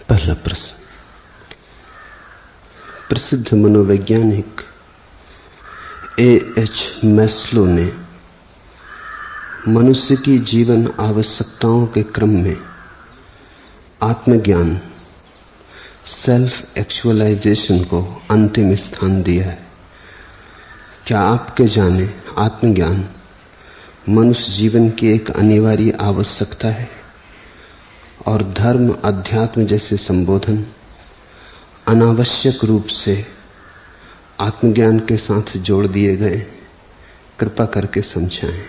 पहला प्रश्न। प्रसिद्ध मनोवैज्ञानिक A.H. मैस्लो ने मनुष्य की जीवन आवश्यकताओं के क्रम में आत्मज्ञान, सेल्फ एक्चुअलाइजेशन को अंतिम स्थान दिया है। क्या आपके जाने आत्मज्ञान मनुष्य जीवन की एक अनिवार्य आवश्यकता है और धर्म, अध्यात्म जैसे संबोधन अनावश्यक रूप से आत्मज्ञान के साथ जोड़ दिए गए? कृपा करके समझाएं।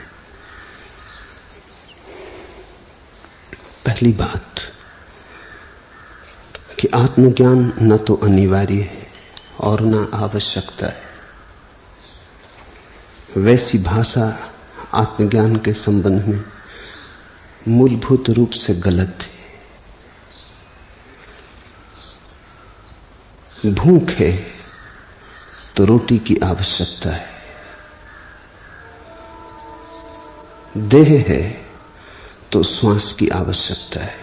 पहली बात कि आत्मज्ञान न तो अनिवार्य है और न आवश्यकता है। वैसी भाषा आत्मज्ञान के संबंध में मूलभूत रूप से गलत है। भूख है तो रोटी की आवश्यकता है, देह है तो श्वास की आवश्यकता है।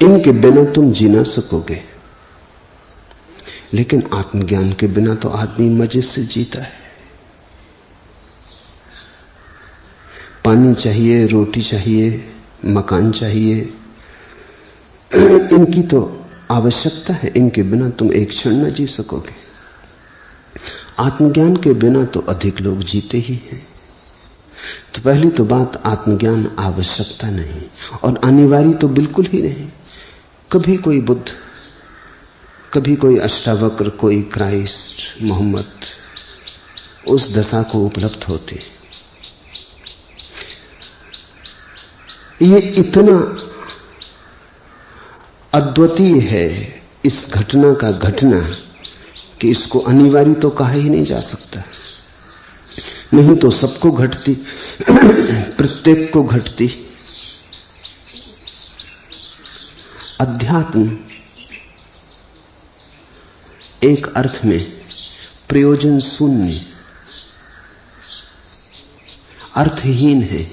इनके बिना तुम जी ना सकोगे, लेकिन आत्मज्ञान के बिना तो आदमी मजे से जीता है। पानी चाहिए, रोटी चाहिए, मकान चाहिए, इनकी तो आवश्यकता है। इनके बिना तुम एक क्षण न जी सकोगे। आत्मज्ञान के बिना तो अधिक लोग जीते ही हैं। तो पहली तो बात, आत्मज्ञान आवश्यकता नहीं और अनिवार्य तो बिल्कुल ही नहीं। कभी कोई बुद्ध, कभी कोई अष्टावक्र, कोई क्राइस्ट, मोहम्मद उस दशा को उपलब्ध होते। ये इतना अद्वितीय है इस घटना का घटना कि इसको अनिवार्य तो कहा ही नहीं जा सकता। नहीं तो सबको घटती, प्रत्येक को घटती। अध्यात्म एक अर्थ में प्रयोजन शून्य, अर्थहीन है।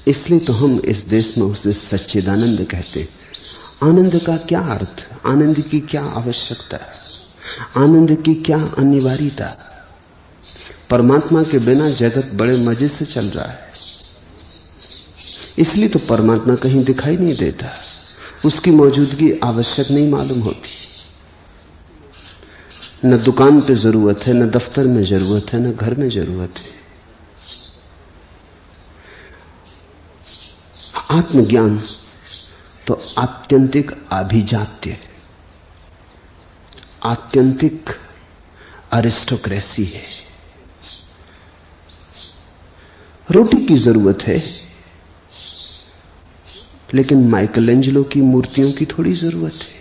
इसलिए तो हम इस देश में उसे सच्चिदानंद कहते हैं। आनंद का क्या अर्थ, आनंद की क्या आवश्यकता, आनंद की क्या अनिवार्यता? परमात्मा के बिना जगत बड़े मजे से चल रहा है। इसलिए तो परमात्मा कहीं दिखाई नहीं देता, उसकी मौजूदगी आवश्यक नहीं मालूम होती। न दुकान पे जरूरत है, न दफ्तर में जरूरत है, न घर में जरूरत है। आत्मज्ञान तो आत्यंतिक अभिजात्य, आत्यंतिक अरिस्टोक्रेसी है। रोटी की जरूरत है, लेकिन माइकलएंजेलो की मूर्तियों की थोड़ी जरूरत है।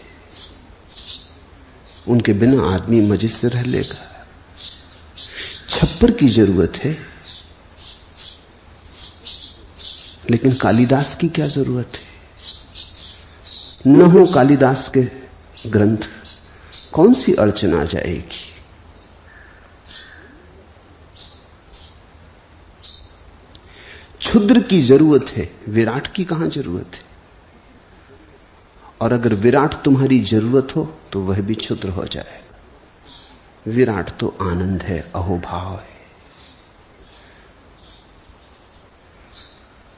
उनके बिना आदमी मजे से रह लेगा। छप्पर की जरूरत है, लेकिन कालिदास की क्या जरूरत है? न हो कालिदास के ग्रंथ, कौन सी अड़चन आ जाएगी? क्षुद्र की जरूरत है, विराट की कहां जरूरत है? और अगर विराट तुम्हारी जरूरत हो तो वह भी क्षुद्र हो जाएगा। विराट तो आनंद है, अहोभाव है।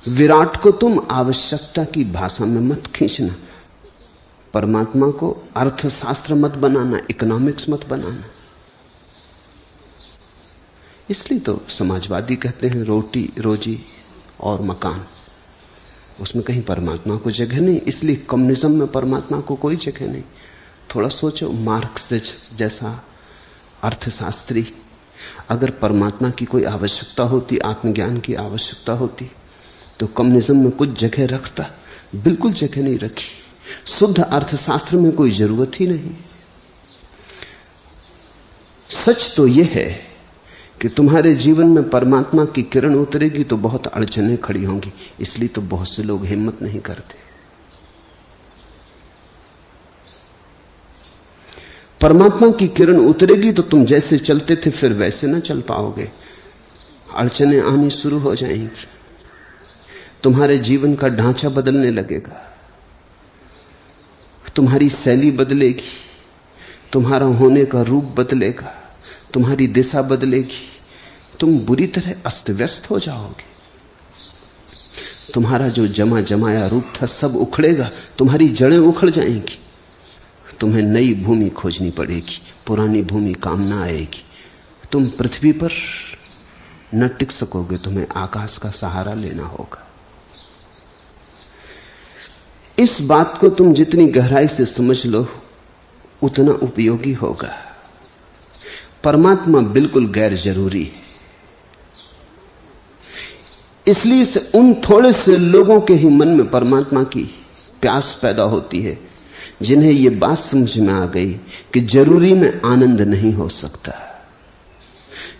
विराट को तुम आवश्यकता की भाषा में मत खींचना। परमात्मा को अर्थशास्त्र मत बनाना, इकोनॉमिक्स मत बनाना। इसलिए तो समाजवादी कहते हैं रोटी, रोजी और मकान, उसमें कहीं परमात्मा को जगह नहीं। इसलिए कम्युनिज्म में परमात्मा को कोई जगह नहीं। थोड़ा सोचो, मार्क्स जैसा अर्थशास्त्री, अगर परमात्मा की कोई आवश्यकता होती, आत्मज्ञान की आवश्यकता होती, तो कम्युनिज्म में कुछ जगह रखता? बिल्कुल जगह नहीं रखी। शुद्ध अर्थशास्त्र में कोई जरूरत ही नहीं। सच तो यह है कि तुम्हारे जीवन में परमात्मा की किरण उतरेगी तो बहुत अड़चनें खड़ी होंगी। इसलिए तो बहुत से लोग हिम्मत नहीं करते। परमात्मा की किरण उतरेगी तो तुम जैसे चलते थे फिर वैसे ना चल पाओगे। अड़चनें आनी शुरू हो जाएंगी, तुम्हारे जीवन का ढांचा बदलने लगेगा। तुम्हारी शैली बदलेगी, तुम्हारा होने का रूप बदलेगा, तुम्हारी दिशा बदलेगी, तुम बुरी तरह अस्त व्यस्त हो जाओगे। तुम्हारा जो जमा जमाया रूप था सब उखड़ेगा, तुम्हारी जड़ें उखड़ जाएंगी। तुम्हें नई भूमि खोजनी पड़ेगी, पुरानी भूमि काम ना आएगी। तुम पृथ्वी पर न टिक सकोगे, तुम्हें आकाश का सहारा लेना होगा। इस बात को तुम जितनी गहराई से समझ लो उतना उपयोगी होगा। परमात्मा बिल्कुल गैर जरूरी है, इसलिए से उन थोड़े से लोगों के ही मन में परमात्मा की प्यास पैदा होती है जिन्हें यह बात समझ में आ गई कि जरूरी में आनंद नहीं हो सकता।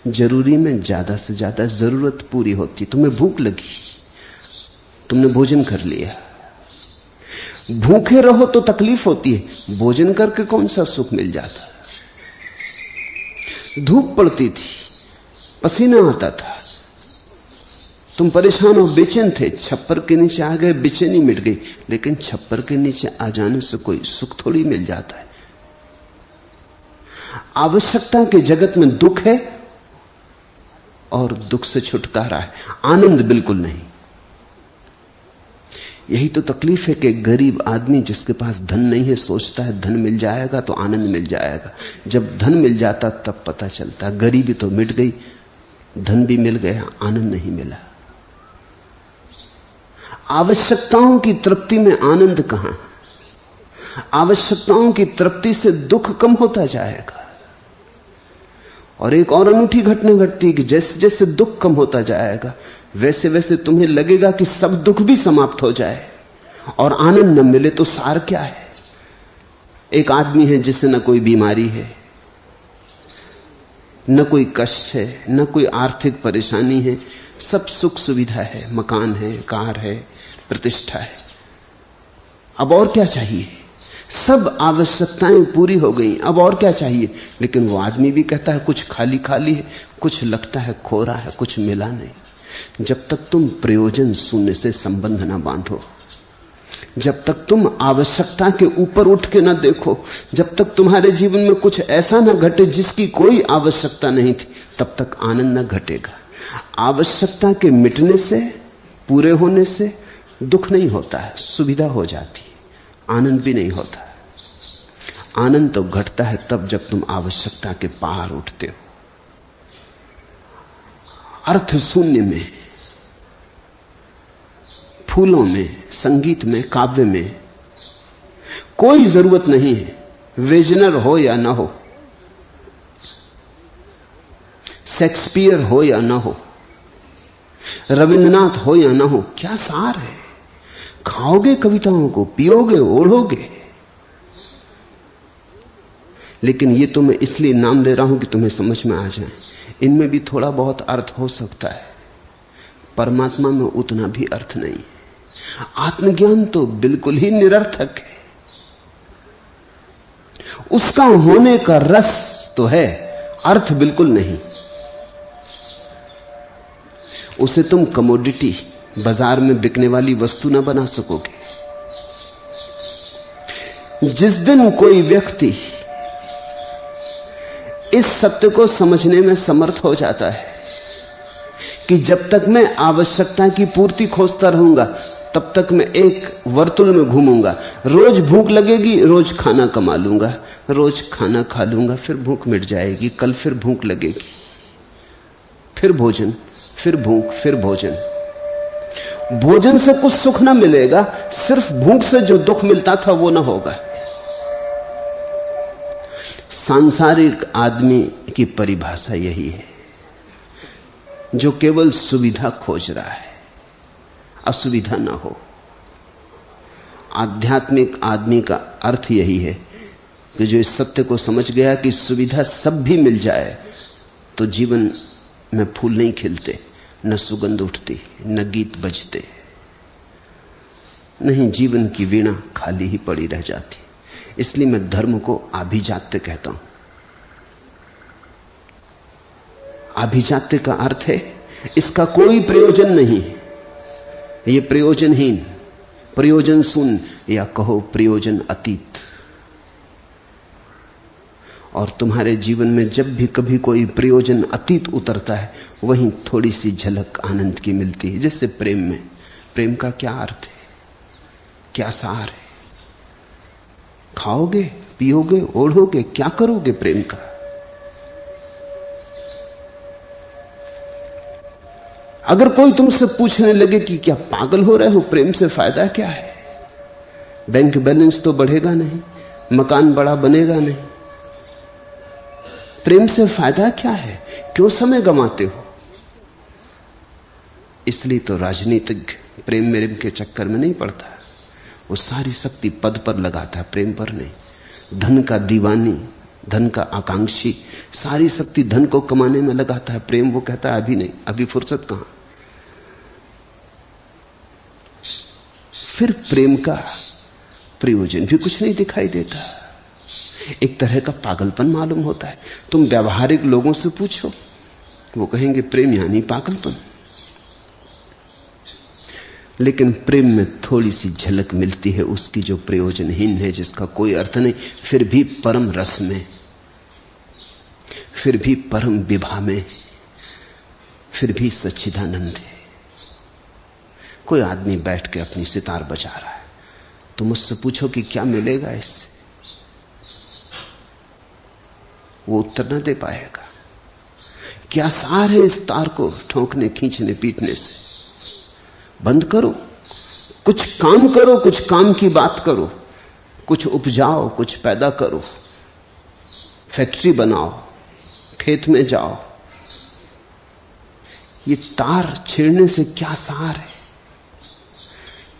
जरूरी में ज्यादा से ज्यादा जरूरत पूरी होती। तुम्हें भूख लगी, तुमने भोजन कर लिया। भूखे रहो तो तकलीफ होती है, भोजन करके कौन सा सुख मिल जाता। धूप पड़ती थी, पसीना आता था, तुम परेशान और बेचैन थे, छप्पर के नीचे आ गए, बेचैनी मिट गई। लेकिन छप्पर के नीचे आ जाने से कोई सुख थोड़ी मिल जाता है। आवश्यकता के जगत में दुख है और दुख से छुटकारा है, आनंद बिल्कुल नहीं। यही तो तकलीफ है कि गरीब आदमी जिसके पास धन नहीं है सोचता है धन मिल जाएगा तो आनंद मिल जाएगा। जब धन मिल जाता तब पता चलता गरीबी तो मिट गई, धन भी मिल गया, आनंद नहीं मिला। आवश्यकताओं की तृप्ति में आनंद कहां? आवश्यकताओं की तृप्ति से दुख कम होता जाएगा। और एक और अनूठी घटना घटती कि जैसे जैसे दुख कम होता जाएगा वैसे वैसे तुम्हें लगेगा कि सब दुख भी समाप्त हो जाए और आनंद न मिले तो सार क्या है। एक आदमी है जिसे न कोई बीमारी है, न कोई कष्ट है, न कोई आर्थिक परेशानी है, सब सुख सुविधा है, मकान है, कार है, प्रतिष्ठा है। अब और क्या चाहिए? सब आवश्यकताएं पूरी हो गई, अब और क्या चाहिए? लेकिन वो आदमी भी कहता है कुछ खाली खाली है, कुछ लगता है खो रहा है, कुछ मिला नहीं। जब तक तुम प्रयोजन शून्य से संबंध ना बांधो, जब तक तुम आवश्यकता के ऊपर उठ के ना देखो, जब तक तुम्हारे जीवन में कुछ ऐसा ना घटे जिसकी कोई आवश्यकता नहीं थी, तब तक आनंद ना घटेगा। आवश्यकता के मिटने से, पूरे होने से दुख नहीं होता है, सुविधा हो जाती है, आनंद भी नहीं होता। आनंद तो घटता है तब जब तुम आवश्यकता के पार उठते हो। अर्थ शून्य में, फूलों में, संगीत में, काव्य में कोई जरूरत नहीं है, वेजनर हो या ना हो, शेक्सपियर हो या ना हो, रविंद्रनाथ हो या ना हो, क्या सार है? खाओगे कविताओं को, पियोगे, ओढ़ोगे। लेकिन ये तो मैं इसलिए नाम ले रहा हूं कि तुम्हें समझ में आ जाए, इनमें भी थोड़ा बहुत अर्थ हो सकता है, परमात्मा में उतना भी अर्थ नहीं। आत्मज्ञान तो बिल्कुल ही निरर्थक है। उसका होने का रस तो है, अर्थ बिल्कुल नहीं। उसे तुम कमोडिटी, बाजार में बिकने वाली वस्तु ना बना सकोगे। जिस दिन कोई व्यक्ति इस सत्य को समझने में समर्थ हो जाता है कि जब तक मैं आवश्यकता की पूर्ति खोजता रहूंगा तब तक मैं एक वर्तुल में घूमूंगा, रोज भूख लगेगी, रोज खाना कमा लूंगा, रोज खाना खा लूंगा, फिर भूख मिट जाएगी, कल फिर भूख लगेगी, फिर भोजन, फिर भूख, फिर भोजन। भोजन से कुछ सुख ना मिलेगा, सिर्फ भूख से जो दुख मिलता था वो ना होगा। सांसारिक आदमी की परिभाषा यही है, जो केवल सुविधा खोज रहा है, असुविधा ना हो। आध्यात्मिक आदमी का अर्थ यही है कि जो इस सत्य को समझ गया कि सुविधा सब भी मिल जाए तो जीवन में फूल नहीं खिलते, न सुगंध उठती, न गीत बजते, नहीं, जीवन की वीणा खाली ही पड़ी रह जाती। इसलिए मैं धर्म को आभिजात्य कहता हूं। आभिजात्य का अर्थ है इसका कोई प्रयोजन नहीं, ये प्रयोजनहीन, प्रयोजन शून्य या कहो प्रयोजन अतीत। और तुम्हारे जीवन में जब भी कभी कोई प्रयोजन अतीत उतरता है, वहीं थोड़ी सी झलक आनंद की मिलती है। जैसे प्रेम में, प्रेम का क्या अर्थ है, क्या सार है? खाओगे, पियोगे, ओढ़ोगे, क्या करोगे प्रेम का? अगर कोई तुमसे पूछने लगे कि क्या पागल हो रहे हो, प्रेम से फायदा क्या है? बैंक बैलेंस तो बढ़ेगा नहीं, मकान बड़ा बनेगा नहीं, प्रेम से फायदा क्या है? क्यों समय गंवाते हो? इसलिए तो राजनीतिक प्रेम मेरेम के चक्कर में नहीं पड़ता। वो सारी शक्ति पद पर लगाता है, प्रेम पर नहीं। धन का दीवानी, धन का आकांक्षी सारी शक्ति धन को कमाने में लगाता है। प्रेम वो कहता है अभी नहीं, अभी फुर्सत कहां। फिर प्रेम का प्रयोजन भी कुछ नहीं दिखाई देता, एक तरह का पागलपन मालूम होता है। तुम व्यावहारिक लोगों से पूछो, वो कहेंगे प्रेम यानी पागलपन। लेकिन प्रेम में थोड़ी सी झलक मिलती है उसकी जो प्रयोजनहीन है, जिसका कोई अर्थ नहीं, फिर भी परम रस में, फिर भी परम विभा में, फिर भी सच्चिदानंद है। कोई आदमी बैठ के अपनी सितार बजा रहा है, तो मुझसे पूछो कि क्या मिलेगा इससे, वो उत्तर न दे पाएगा। क्या सार है इस तार को ठोंकने, खींचने, पीटने से? बंद करो, कुछ काम करो, कुछ काम की बात करो, कुछ उपजाओ, कुछ पैदा करो, फैक्ट्री बनाओ, खेत में जाओ। ये तार छेड़ने से क्या सार है?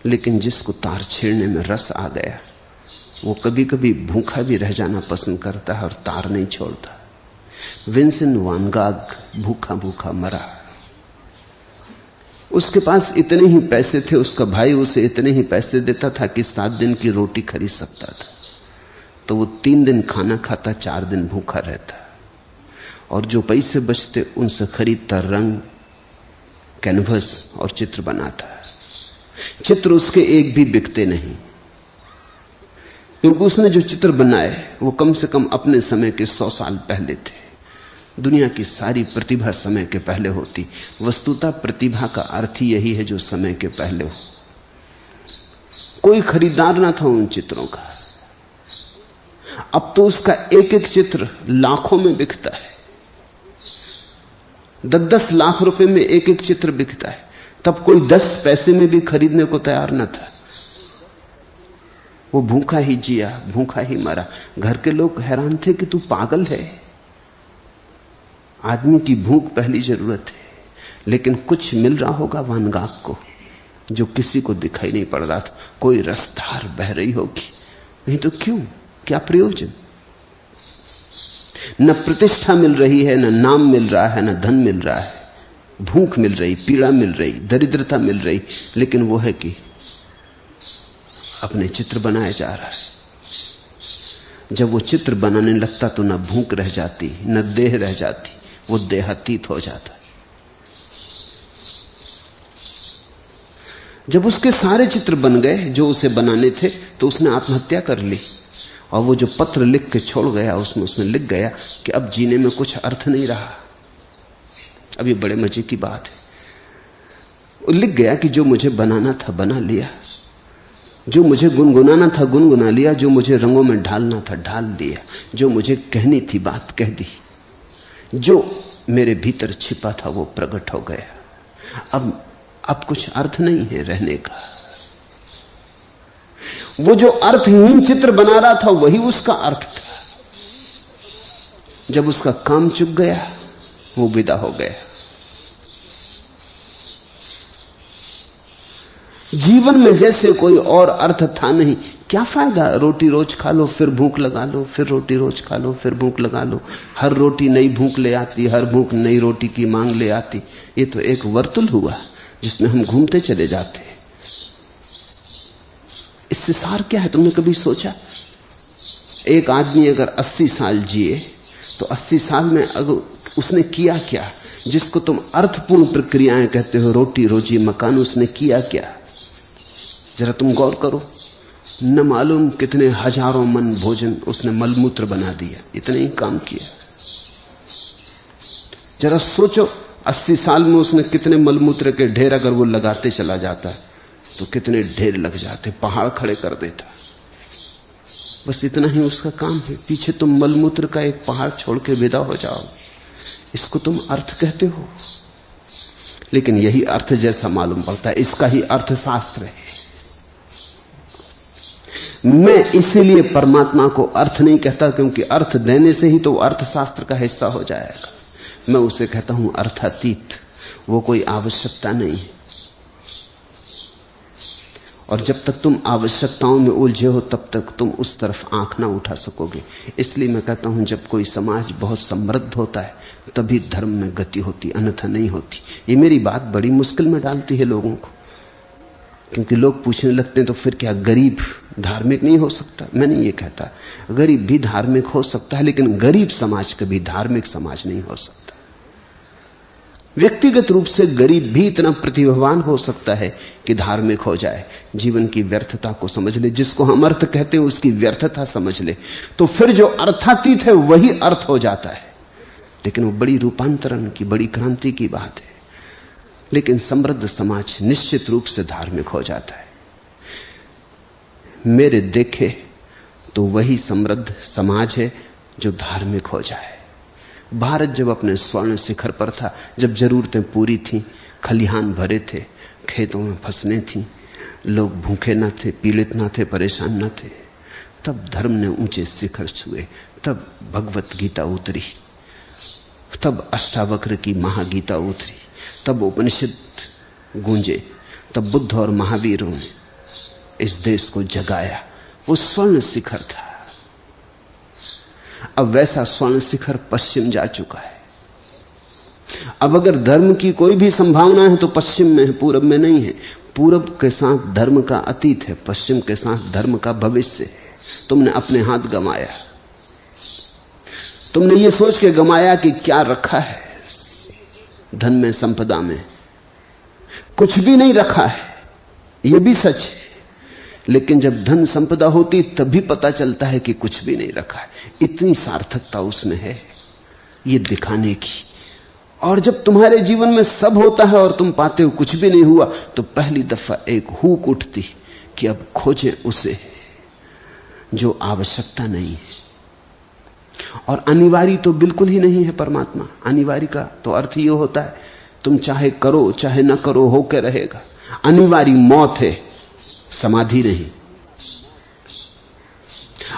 लेकिन जिसको तार छेड़ने में रस आ गया, वो कभी कभी भूखा भी रह जाना पसंद करता है और तार नहीं छोड़ता। विंसेंट वैन गॉग भूखा भूखा मरा। उसके पास इतने ही पैसे थे, उसका भाई उसे इतने ही पैसे देता था कि 7 दिन की रोटी खरीद सकता था। तो वो 3 दिन खाना खाता, 4 दिन भूखा रहता, और जो पैसे बचते उनसे खरीदता रंग, कैनवस और चित्र बनाता। चित्र उसके एक भी बिकते नहीं, क्योंकि उसने जो चित्र बनाए वो कम से कम अपने समय के 100 साल पहले थे। दुनिया की सारी प्रतिभा समय के पहले होती। वस्तुतः प्रतिभा का अर्थ ही यही है जो समय के पहले हो। कोई खरीदार ना था उन चित्रों का। अब तो उसका एक एक चित्र लाखों में बिकता है, 10-10 लाख रुपए में एक एक चित्र बिकता है। तब कोई 10 पैसे में भी खरीदने को तैयार न था। वो भूखा ही जिया, भूखा ही मरा। घर के लोग हैरान थे कि तू पागल है, आदमी की भूख पहली जरूरत है। लेकिन कुछ मिल रहा होगा वैन गॉग को जो किसी को दिखाई नहीं पड़ रहा था। कोई रसधार बह रही होगी, नहीं तो क्यों, क्या प्रयोजन? न प्रतिष्ठा मिल रही है, न नाम मिल रहा है, न धन मिल रहा है। भूख मिल रही, पीड़ा मिल रही, दरिद्रता मिल रही, लेकिन वो है कि अपने चित्र बनाए जा रहा है। जब वो चित्र बनाने लगता तो न भूख रह जाती, न देह रह जाती, वो देहातीत हो जाता। जब उसके सारे चित्र बन गए जो उसे बनाने थे, तो उसने आत्महत्या कर ली। और वो जो पत्र लिख के छोड़ गया, उसमें लिख गया कि अब जीने में कुछ अर्थ नहीं रहा। अब ये बड़े मजे की बात है। वो लिख गया कि जो मुझे बनाना था बना लिया, जो मुझे गुनगुनाना था गुनगुना लिया, जो मुझे रंगों में ढालना था ढाल लिया, जो मुझे कहनी थी बात कह दी, जो मेरे भीतर छिपा था वो प्रकट हो गया। अब कुछ अर्थ नहीं है रहने का। वो जो अर्थहीन चित्र बना रहा था वही उसका अर्थ था। जब उसका काम चुक गया, वो विदा हो गया। जीवन में जैसे कोई और अर्थ था नहीं। क्या फायदा, रोटी रोज खा लो फिर भूख लगा लो, फिर रोटी रोज खा लो फिर भूख लगा लो। हर रोटी नई भूख ले आती, हर भूख नई रोटी की मांग ले आती। ये तो एक वर्तुल हुआ जिसमें हम घूमते चले जाते। इससे सार क्या है? तुमने कभी सोचा? एक आदमी अगर 80 साल जिए तो 80 साल में अगर उसने किया क्या जिसको तुम अर्थपूर्ण प्रक्रियाएं कहते हो, रोटी रोजी मकान, उसने किया क्या? जरा तुम गौर करो, न मालूम कितने हजारों मन भोजन उसने मलमूत्र बना दिया, इतने ही काम किया। जरा सोचो 80 साल में उसने कितने मलमूत्र के ढेर अगर वो लगाते चला जाता तो कितने ढेर लग जाते, पहाड़ खड़े कर देता। बस इतना ही उसका काम है। पीछे तुम मलमूत्र का एक पहाड़ छोड़ के विदा हो जाओ, इसको तुम अर्थ कहते हो। लेकिन यही अर्थ जैसा मालूम पड़ता है, इसका ही अर्थशास्त्र है। मैं इसीलिए परमात्मा को अर्थ नहीं कहता, क्योंकि अर्थ देने से ही तो अर्थशास्त्र का हिस्सा हो जाएगा। मैं उसे कहता हूं अर्थातीत, वो कोई आवश्यकता नहीं है। और जब तक तुम आवश्यकताओं में उलझे हो तब तक तुम उस तरफ आंख ना उठा सकोगे। इसलिए मैं कहता हूं जब कोई समाज बहुत समृद्ध होता है तभी धर्म में गति होती, अन्यथा नहीं होती। ये मेरी बात बड़ी मुश्किल में डालती है लोगों को, क्योंकि लोग पूछने लगते हैं तो फिर क्या गरीब धार्मिक नहीं हो सकता? मैं नहीं ये कहता, गरीब भी धार्मिक हो सकता है, लेकिन गरीब समाज कभी धार्मिक समाज नहीं हो सकता। व्यक्तिगत रूप से गरीब भी इतना प्रतिभावान हो सकता है कि धार्मिक हो जाए, जीवन की व्यर्थता को समझ ले, जिसको हम अर्थ कहते हैं उसकी व्यर्थता समझ ले, तो फिर जो अर्थातीत है वही अर्थ हो जाता है। लेकिन वो बड़ी रूपांतरण की, बड़ी क्रांति की बात है। लेकिन समृद्ध समाज निश्चित रूप से धार्मिक हो जाता है। मेरे देखे तो वही समृद्ध समाज है जो धार्मिक हो जाए। भारत जब अपने स्वर्ण शिखर पर था, जब जरूरतें पूरी थीं, खलिहान भरे थे, खेतों में फसलें थीं, लोग भूखे न थे, पीड़ित न थे, परेशान न थे, तब धर्म ने ऊंचे शिखर छुए, तब भगवत गीता उतरी, तब अष्टावक्र की महागीता उतरी, तब उपनिषद गूंजे, तब बुद्ध और महावीरों ने इस देश को जगाया। वो स्वर्ण शिखर था। अब वैसा स्वर्ण शिखर पश्चिम जा चुका है। अब अगर धर्म की कोई भी संभावना है तो पश्चिम में है, पूरब में नहीं है। पूरब के साथ धर्म का अतीत है, पश्चिम के साथ धर्म का भविष्य है। तुमने अपने हाथ गंवाया। तुमने ये सोच के गंवाया कि क्या रखा है धन में, संपदा में। कुछ भी नहीं रखा है, यह भी सच है। लेकिन जब धन संपदा होती तभी पता चलता है कि कुछ भी नहीं रखा है। इतनी सार्थकता उसमें है ये दिखाने की। और जब तुम्हारे जीवन में सब होता है और तुम पाते हो कुछ भी नहीं हुआ, तो पहली दफा एक हुक उठती कि अब खोजें उसे जो आवश्यकता नहीं है। और अनिवार्य तो बिल्कुल ही नहीं है परमात्मा। अनिवार्य का तो अर्थ ये होता है तुम चाहे करो चाहे ना करो होकर रहेगा। अनिवार्य मौत है, समाधि नहीं।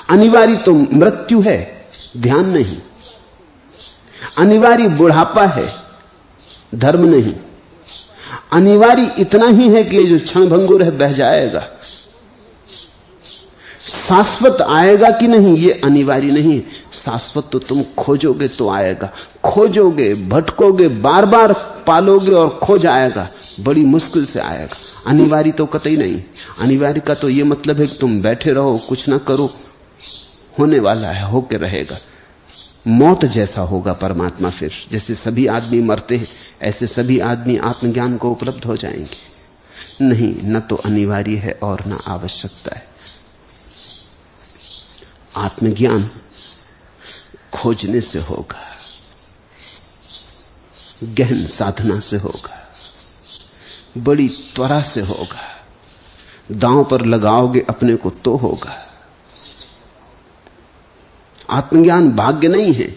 अनिवार्य तो मृत्यु है, ध्यान नहीं। अनिवार्य बुढ़ापा है, धर्म नहीं। अनिवार्य इतना ही है कि जो क्षणभंगुर है बह जाएगा। शाश्वत आएगा कि नहीं ये अनिवार्य नहीं है। शाश्वत तो तुम खोजोगे तो आएगा, खोजोगे, भटकोगे, बार बार पालोगे और खो जाएगा, बड़ी मुश्किल से आएगा। अनिवार्य तो कतई नहीं। अनिवार्य का तो ये मतलब है कि तुम बैठे रहो, कुछ ना करो, होने वाला है, होके रहेगा। मौत जैसा होगा परमात्मा। फिर जैसे सभी आदमी मरते हैं ऐसे सभी आदमी आत्मज्ञान को उपलब्ध हो जाएंगे। नहीं, न तो अनिवार्य है और न आवश्यकता है। आत्मज्ञान खोजने से होगा, गहन साधना से होगा, बड़ी त्वरा से होगा। दांव पर लगाओगे अपने को तो होगा। आत्मज्ञान भाग्य नहीं है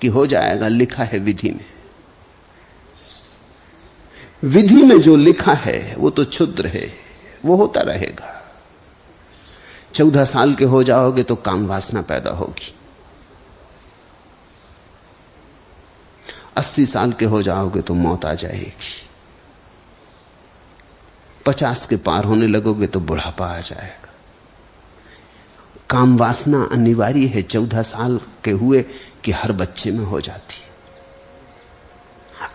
कि हो जाएगा, लिखा है विधि में। विधि में जो लिखा है वो तो क्षुद्र है, वो होता रहेगा। 14 साल के हो जाओगे तो काम वासना पैदा होगी। 80 साल के हो जाओगे तो मौत आ जाएगी। 50 के पार होने लगोगे तो बुढ़ापा आ जाएगा। काम वासना अनिवार्य है। 14 साल के हुए कि हर बच्चे में हो जाती।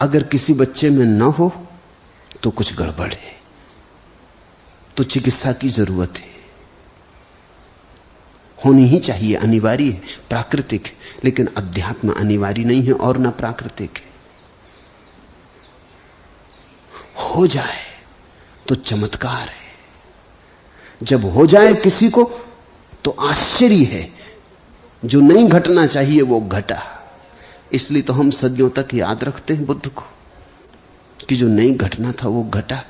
अगर किसी बच्चे में न हो तो कुछ गड़बड़ है, तो चिकित्सा की जरूरत है। होनी ही चाहिए, अनिवार्य है, प्राकृतिक है। लेकिन अध्यात्म अनिवार्य नहीं है और न प्राकृतिक है। हो जाए तो चमत्कार है। जब हो जाए किसी को तो आश्चर्य है, जो नहीं घटना चाहिए वो घटा। इसलिए तो हम सदियों तक याद रखते हैं बुद्ध को, कि जो नहीं घटना था वो घटा,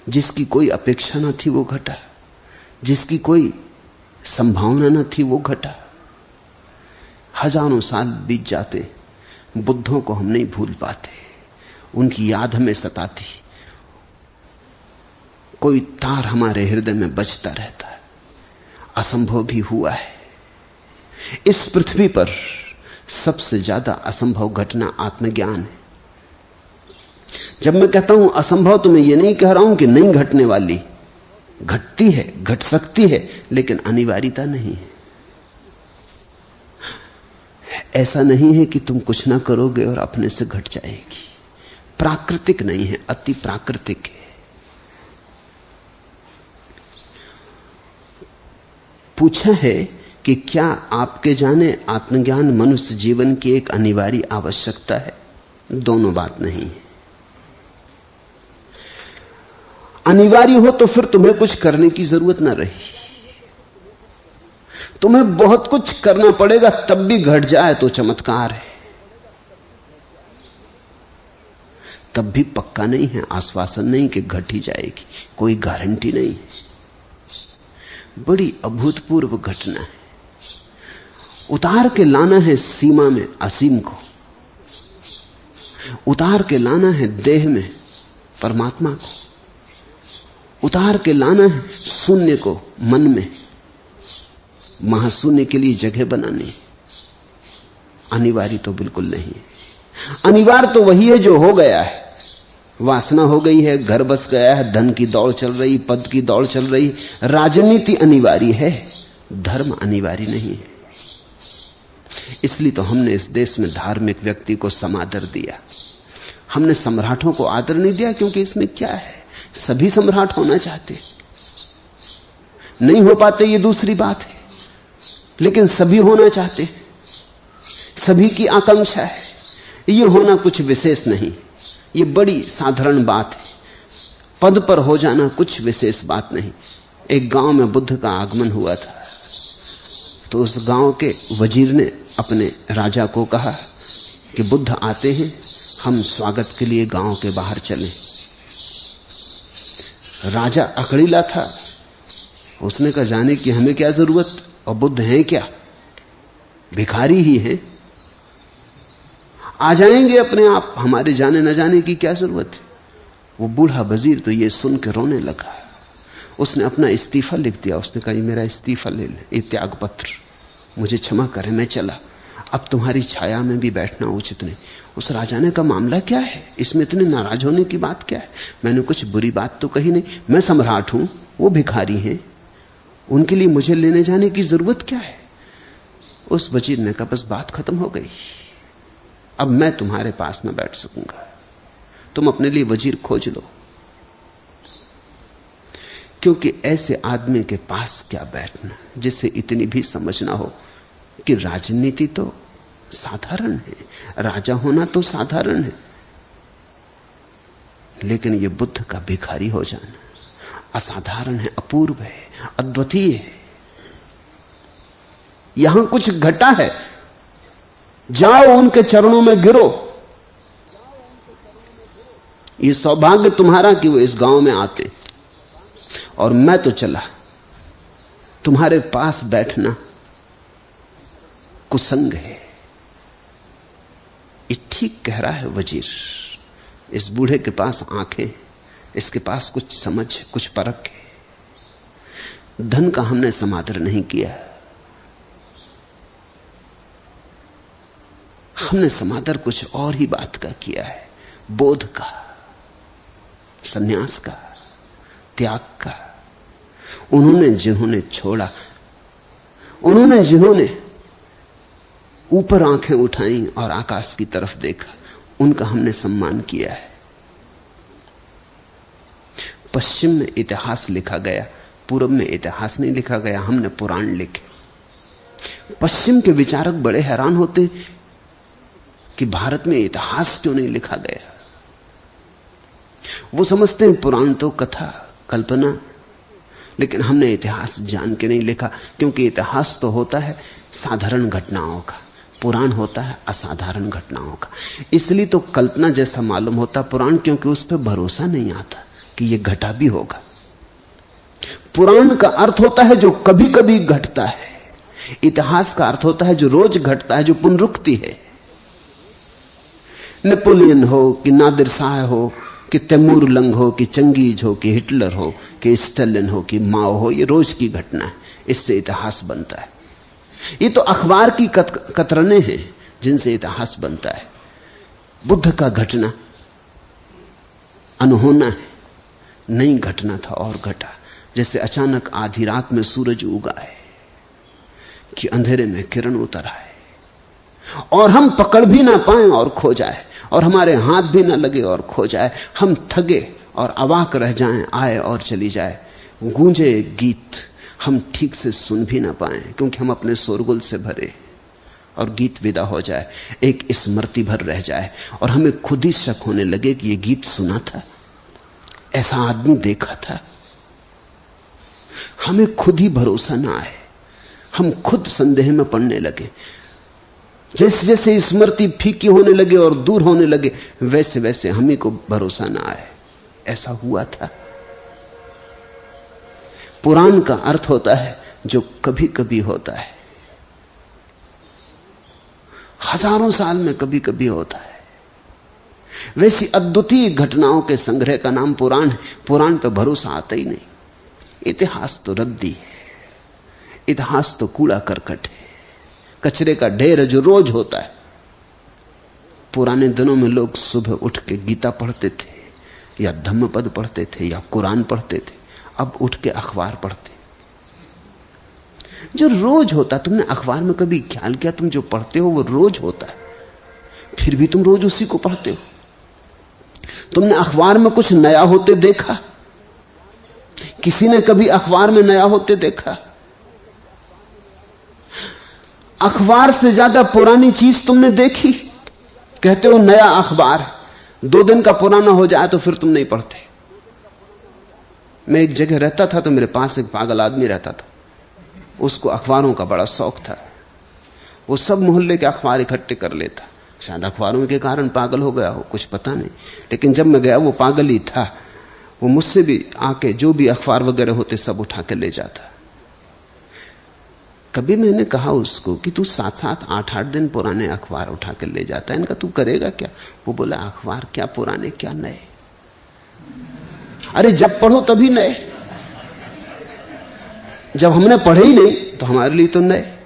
जिसकी कोई अपेक्षा न थी वो घटा, जिसकी कोई संभावना न थी वो घटा। हजारों साल बीत जाते, बुद्धों को हम नहीं भूल पाते, उनकी याद हमें सताती, कोई तार हमारे हृदय में बजता रहता है। असंभव भी हुआ है। इस पृथ्वी पर सबसे ज्यादा असंभव घटना आत्मज्ञान है। जब मैं कहता हूं असंभव, तो मैं ये नहीं कह रहा हूं कि नहीं घटने वाली, घटती है, घट सकती है, लेकिन अनिवार्यता नहीं है। ऐसा नहीं है कि तुम कुछ ना करोगे और अपने से घट जाएगी। प्राकृतिक नहीं है, अति प्राकृतिक है। पूछा है कि क्या आपके जाने आत्मज्ञान मनुष्य जीवन की एक अनिवार्य आवश्यकता है? दोनों बात नहीं है। अनिवार्य हो तो फिर तुम्हें कुछ करने की जरूरत ना रही। तुम्हें बहुत कुछ करना पड़ेगा, तब भी घट जाए तो चमत्कार है। तब भी पक्का नहीं है, आश्वासन नहीं कि घट ही जाएगी, कोई गारंटी नहीं। बड़ी अभूतपूर्व घटना है। उतार के लाना है सीमा में असीम को, उतार के लाना है देह में परमात्मा को, उतार के लाना है शून्य को मन में, महाशून्य के लिए जगह बनानी। अनिवार्य तो बिल्कुल नहीं है। अनिवार्य तो वही है जो हो गया है। वासना हो गई है, घर बस गया है, धन की दौड़ चल रही, पद की दौड़ चल रही, राजनीति अनिवार्य है, धर्म अनिवार्य नहीं है। इसलिए तो हमने इस देश में धार्मिक व्यक्ति को समादर दिया। हमने सम्राटों को आदर नहीं दिया, क्योंकि इसमें क्या है, सभी सम्राट होना चाहते, नहीं हो पाते ये दूसरी बात है, लेकिन सभी होना चाहते, सभी की आकांक्षा है। ये होना कुछ विशेष नहीं, ये बड़ी साधारण बात है। पद पर हो जाना कुछ विशेष बात नहीं। एक गांव में बुद्ध का आगमन हुआ था, तो उस गांव के वजीर ने अपने राजा को कहा कि बुद्ध आते हैं, हम स्वागत के लिए गांव के बाहर चलें। राजा अकड़ीला था, उसने कहा जाने की हमें क्या जरूरत, और बुद्ध हैं क्या, भिखारी ही हैं, आ जाएंगे अपने आप, हमारे जाने न जाने की क्या जरूरत है। वो बूढ़ा वजीर तो ये सुन के रोने लगा। उसने अपना इस्तीफा लिख दिया। उसने कहा ये मेरा इस्तीफा ले ले, ये त्याग पत्र, मुझे क्षमा करें, मैं चला, अब तुम्हारी छाया में भी बैठना उचित नहीं। उस राजा ने कहा मामला क्या है, इसमें इतने नाराज होने की बात क्या है, मैंने कुछ बुरी बात तो कही नहीं, मैं सम्राट हूं, वो भिखारी हैं, उनके लिए मुझे लेने जाने की जरूरत क्या है। उस वजीर ने कहा बस बात खत्म हो गई, अब मैं तुम्हारे पास न बैठ सकूंगा, तुम अपने लिए वजीर खोज लो। क्योंकि ऐसे आदमी के पास क्या बैठना जिसे इतनी भी समझ ना हो कि राजनीति तो साधारण है, राजा होना तो साधारण है, लेकिन यह बुद्ध का भिखारी हो जाना असाधारण है, अपूर्व है, अद्वितीय है। यहां कुछ घटा है, जाओ उनके चरणों में गिरो। ये सौभाग्य तुम्हारा कि वो इस गांव में आते, और मैं तो चला, तुम्हारे पास बैठना कुसंग है। ये ठीक कह रहा है वजीर। इस बूढ़े के पास आंखें, इसके पास कुछ समझ, कुछ परख है। धन का हमने समादर नहीं किया, हमने समादर कुछ और ही बात का किया है, बोध का, सन्यास का, त्याग का। उन्होंने जिन्होंने छोड़ा, उन्होंने जिन्होंने ऊपर आंखें उठाई और आकाश की तरफ देखा, उनका हमने सम्मान किया है। पश्चिम में इतिहास लिखा गया, पूर्व में इतिहास नहीं लिखा गया, हमने पुराण लिखे। पश्चिम के विचारक बड़े हैरान होते कि भारत में इतिहास क्यों नहीं लिखा गया। वो समझते हैं पुराण तो कथा, कल्पना, लेकिन हमने इतिहास जान के नहीं लिखा, क्योंकि इतिहास तो होता है साधारण घटनाओं का, पुराण होता है असाधारण घटनाओं का। इसलिए तो कल्पना जैसा मालूम होता पुराण, क्योंकि उस पर भरोसा नहीं आता कि यह घटा भी होगा। पुराण का अर्थ होता है जो कभी कभी घटता है, इतिहास का अर्थ होता है जो रोज घटता है, जो पुनरुक्ति है। नेपोलियन हो कि नादिर शाह हो कि तैमूर लंग हो कि चंगेज हो कि हिटलर हो कि स्टालिन हो कि माओ हो, ये रोज की घटना है, इससे इतिहास बनता है। ये तो अखबार की कतरने हैं जिनसे इतिहास बनता है। बुद्ध का घटना अनहोना है, नहीं घटना था और घटा। जैसे अचानक आधी रात में सूरज उगा है कि अंधेरे में किरण उतर आए और हम पकड़ भी ना पाए और खो जाए, और हमारे हाथ भी ना लगे और खो जाए, हम थके और अवाक रह जाएं, आए और चली जाए। गूंजे गीत हम ठीक से सुन भी ना पाए क्योंकि हम अपने शोरगुल से भरे, और गीत विदा हो जाए, एक स्मृति भर रह जाए और हमें खुद ही शक होने लगे कि यह गीत सुना था, ऐसा आदमी देखा था। हमें खुद ही भरोसा ना आए, हम खुद संदेह में पड़ने लगे। जैसे जैसे स्मृति फीकी होने लगे और दूर होने लगे, वैसे वैसे हम ही को भरोसा ना आए, ऐसा हुआ था। पुराण का अर्थ होता है जो कभी कभी होता है, हजारों साल में कभी कभी होता है। वैसी अद्वितीय घटनाओं के संग्रह का नाम पुराण है। पुराण पर भरोसा आता ही नहीं। इतिहास तो रद्दी है, इतिहास तो कूड़ा करकट है, कचरे का ढेर है जो रोज होता है। पुराने दिनों में लोग सुबह उठ के गीता पढ़ते थे या धम्मपद पढ़ते थे या कुरान पढ़ते थे, अब उठ के अखबार पढ़ते। जो रोज होता, तुमने अखबार में कभी ख्याल किया तुम जो पढ़ते हो वो रोज होता है, फिर भी तुम रोज उसी को पढ़ते हो। तुमने अखबार में कुछ नया होते देखा? किसी ने कभी अखबार में नया होते देखा? अखबार से ज्यादा पुरानी चीज तुमने देखी? कहते हो नया अखबार, 2 दिन का पुराना हो जाए तो फिर तुम नहीं पढ़ते। मैं एक जगह रहता था तो मेरे पास एक पागल आदमी रहता था, उसको अखबारों का बड़ा शौक था। वो सब मोहल्ले के अखबार इकट्ठे कर लेता, शायद अखबारों के कारण पागल हो गया हो, कुछ पता नहीं। लेकिन जब मैं गया वो पागल ही था। वो मुझसे भी आके जो भी अखबार वगैरह होते सब उठा के ले जाता। कभी मैंने कहा उसको कि तू 7-7, 8-8 दिन पुराने अखबार उठा के ले जाता है, इनका तू करेगा क्या? वो बोला अखबार क्या पुराने क्या नए। अरे जब पढ़ो तभी नए, जब हमने पढ़े ही नहीं तो हमारे लिए तो नए।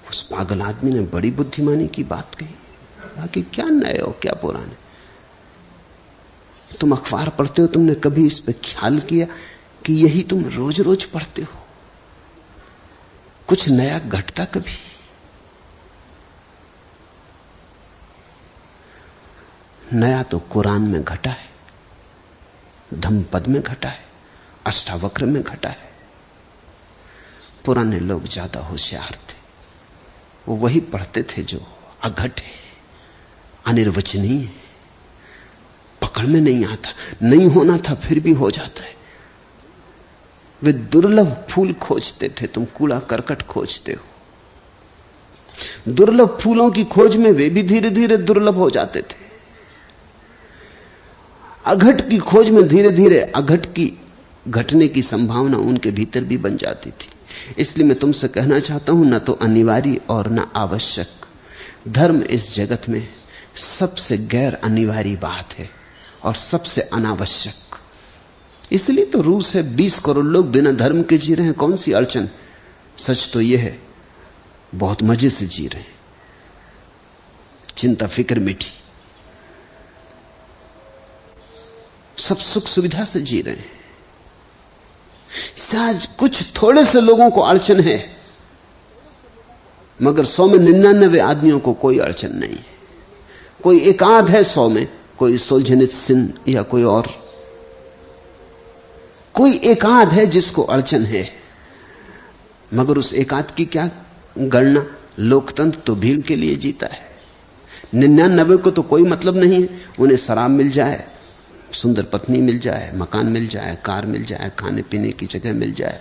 उस पागल आदमी ने बड़ी बुद्धिमानी की बात कही कि क्या नए हो क्या पुराने। तुम अखबार पढ़ते हो, तुमने कभी इस पे ख्याल किया कि यही तुम रोज रोज पढ़ते हो? कुछ नया घटता कभी? नया तो कुरान में घटा है, धम्मपद में घटा है, अष्टावक्र में घटा है। पुराने लोग ज्यादा होशियार थे, वो वही पढ़ते थे जो अघट है, अनिर्वचनीय है, पकड़ में नहीं आता। नहीं होना था फिर भी हो जाता है। वे दुर्लभ फूल खोजते थे, तुम कूड़ा करकट खोजते हो। दुर्लभ फूलों की खोज में वे भी धीरे धीरे दुर्लभ हो जाते थे। अघट की खोज में धीरे धीरे अघट की घटने की संभावना उनके भीतर भी बन जाती थी। इसलिए मैं तुमसे कहना चाहता हूं, न तो अनिवार्य और न आवश्यक। धर्म इस जगत में सबसे गैर अनिवार्य बात है और सबसे अनावश्यक। इसलिए तो रूस है, 20 करोड़ लोग बिना धर्म के जी रहे हैं, कौन सी अड़चन। सच तो यह है बहुत मजे से जी रहे हैं, चिंता फिक्र मिटी, सब सुख सुविधा से जी रहे हैं। शायद कुछ थोड़े से लोगों को अड़चन है, मगर 100 में 99 आदमियों को कोई अड़चन नहीं है। कोई एकाध है 100 में, कोई सोल्जेनित्सिन या कोई और, कोई एकाध है जिसको अड़चन है। मगर उस एकाध की क्या गणना? लोकतंत्र तो भीड़ के लिए जीता है। 99 को तो कोई मतलब नहीं है, उन्हें शराब मिल जाए, सुंदर पत्नी मिल जाए, मकान मिल जाए, कार मिल जाए, खाने पीने की जगह मिल जाए,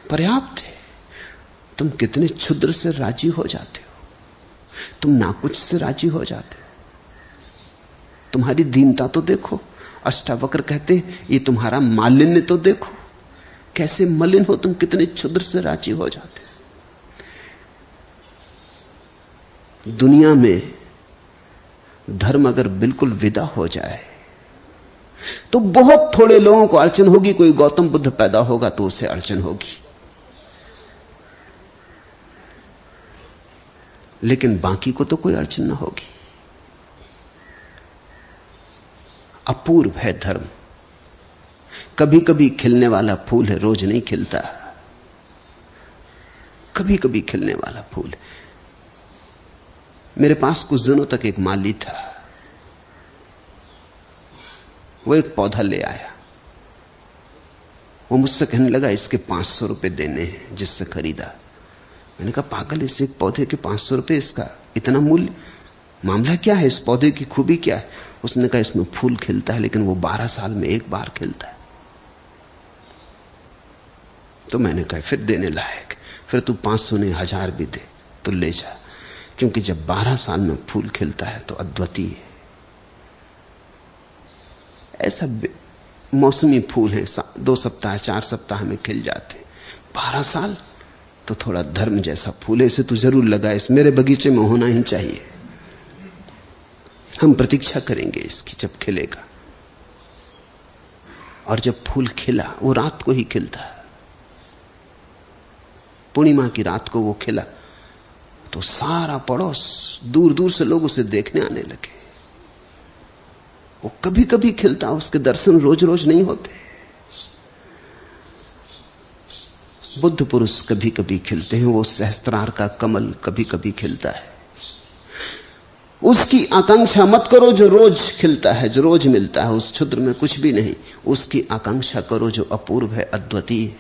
पर्याप्त है। तुम कितने क्षुद्र से राजी हो जाते हो, तुम नाकुछ से राजी हो जाते हो। तुम्हारी दीनता तो देखो। अष्टावक्र कहते ये तुम्हारा मालिन्य तो देखो, कैसे मलिन हो तुम, कितने क्षुद्र से राजी हो जाते हो। दुनिया में धर्म अगर बिल्कुल विदा हो जाए तो बहुत थोड़े लोगों को अड़चन होगी। कोई गौतम बुद्ध पैदा होगा तो उसे अड़चन होगी, लेकिन बाकी को तो कोई अड़चन ना होगी। अपूर्व है धर्म। कभी कभी खिलने वाला फूल है, रोज नहीं खिलता। कभी कभी खिलने वाला फूल है। मेरे पास कुछ दिनों तक एक माली था। वो एक पौधा ले आया। वो मुझसे कहने लगा इसके 500 रुपए देने हैं जिससे खरीदा। मैंने कहा पागल, इस एक पौधे के 500 रुपए, इसका इतना मूल्य? मामला क्या है, इस पौधे की खूबी क्या है? उसने कहा इसमें फूल खिलता है, लेकिन वो 12 साल में एक बार खिलता है। तो मैंने कहा फिर देने लायक, फिर तू 500 नहीं 1000 भी दे तो ले जा, क्योंकि जब 12 साल में फूल खिलता है तो अद्वितीय है। ऐसा मौसमी फूल है, 2 सप्ताह 4 सप्ताह में खिल जाते। 12 साल तो थोड़ा धर्म जैसा फूल है, इसे तू जरूर लगा, इस मेरे बगीचे में होना ही चाहिए। हम प्रतीक्षा करेंगे इसकी जब खिलेगा। और जब फूल खिला, वो रात को ही खिलता है, पूर्णिमा की रात को वो खिला, तो सारा पड़ोस, दूर दूर से लोग उसे देखने आने लगे। वो कभी कभी खिलता, उसके दर्शन रोज रोज नहीं होते। बुद्ध पुरुष कभी कभी खिलते हैं, वो सहस्त्रार का कमल कभी कभी खिलता है। उसकी आकांक्षा मत करो जो रोज खिलता है, जो रोज मिलता है, उस क्षुद्र में कुछ भी नहीं। उसकी आकांक्षा करो जो अपूर्व है, अद्वितीय है,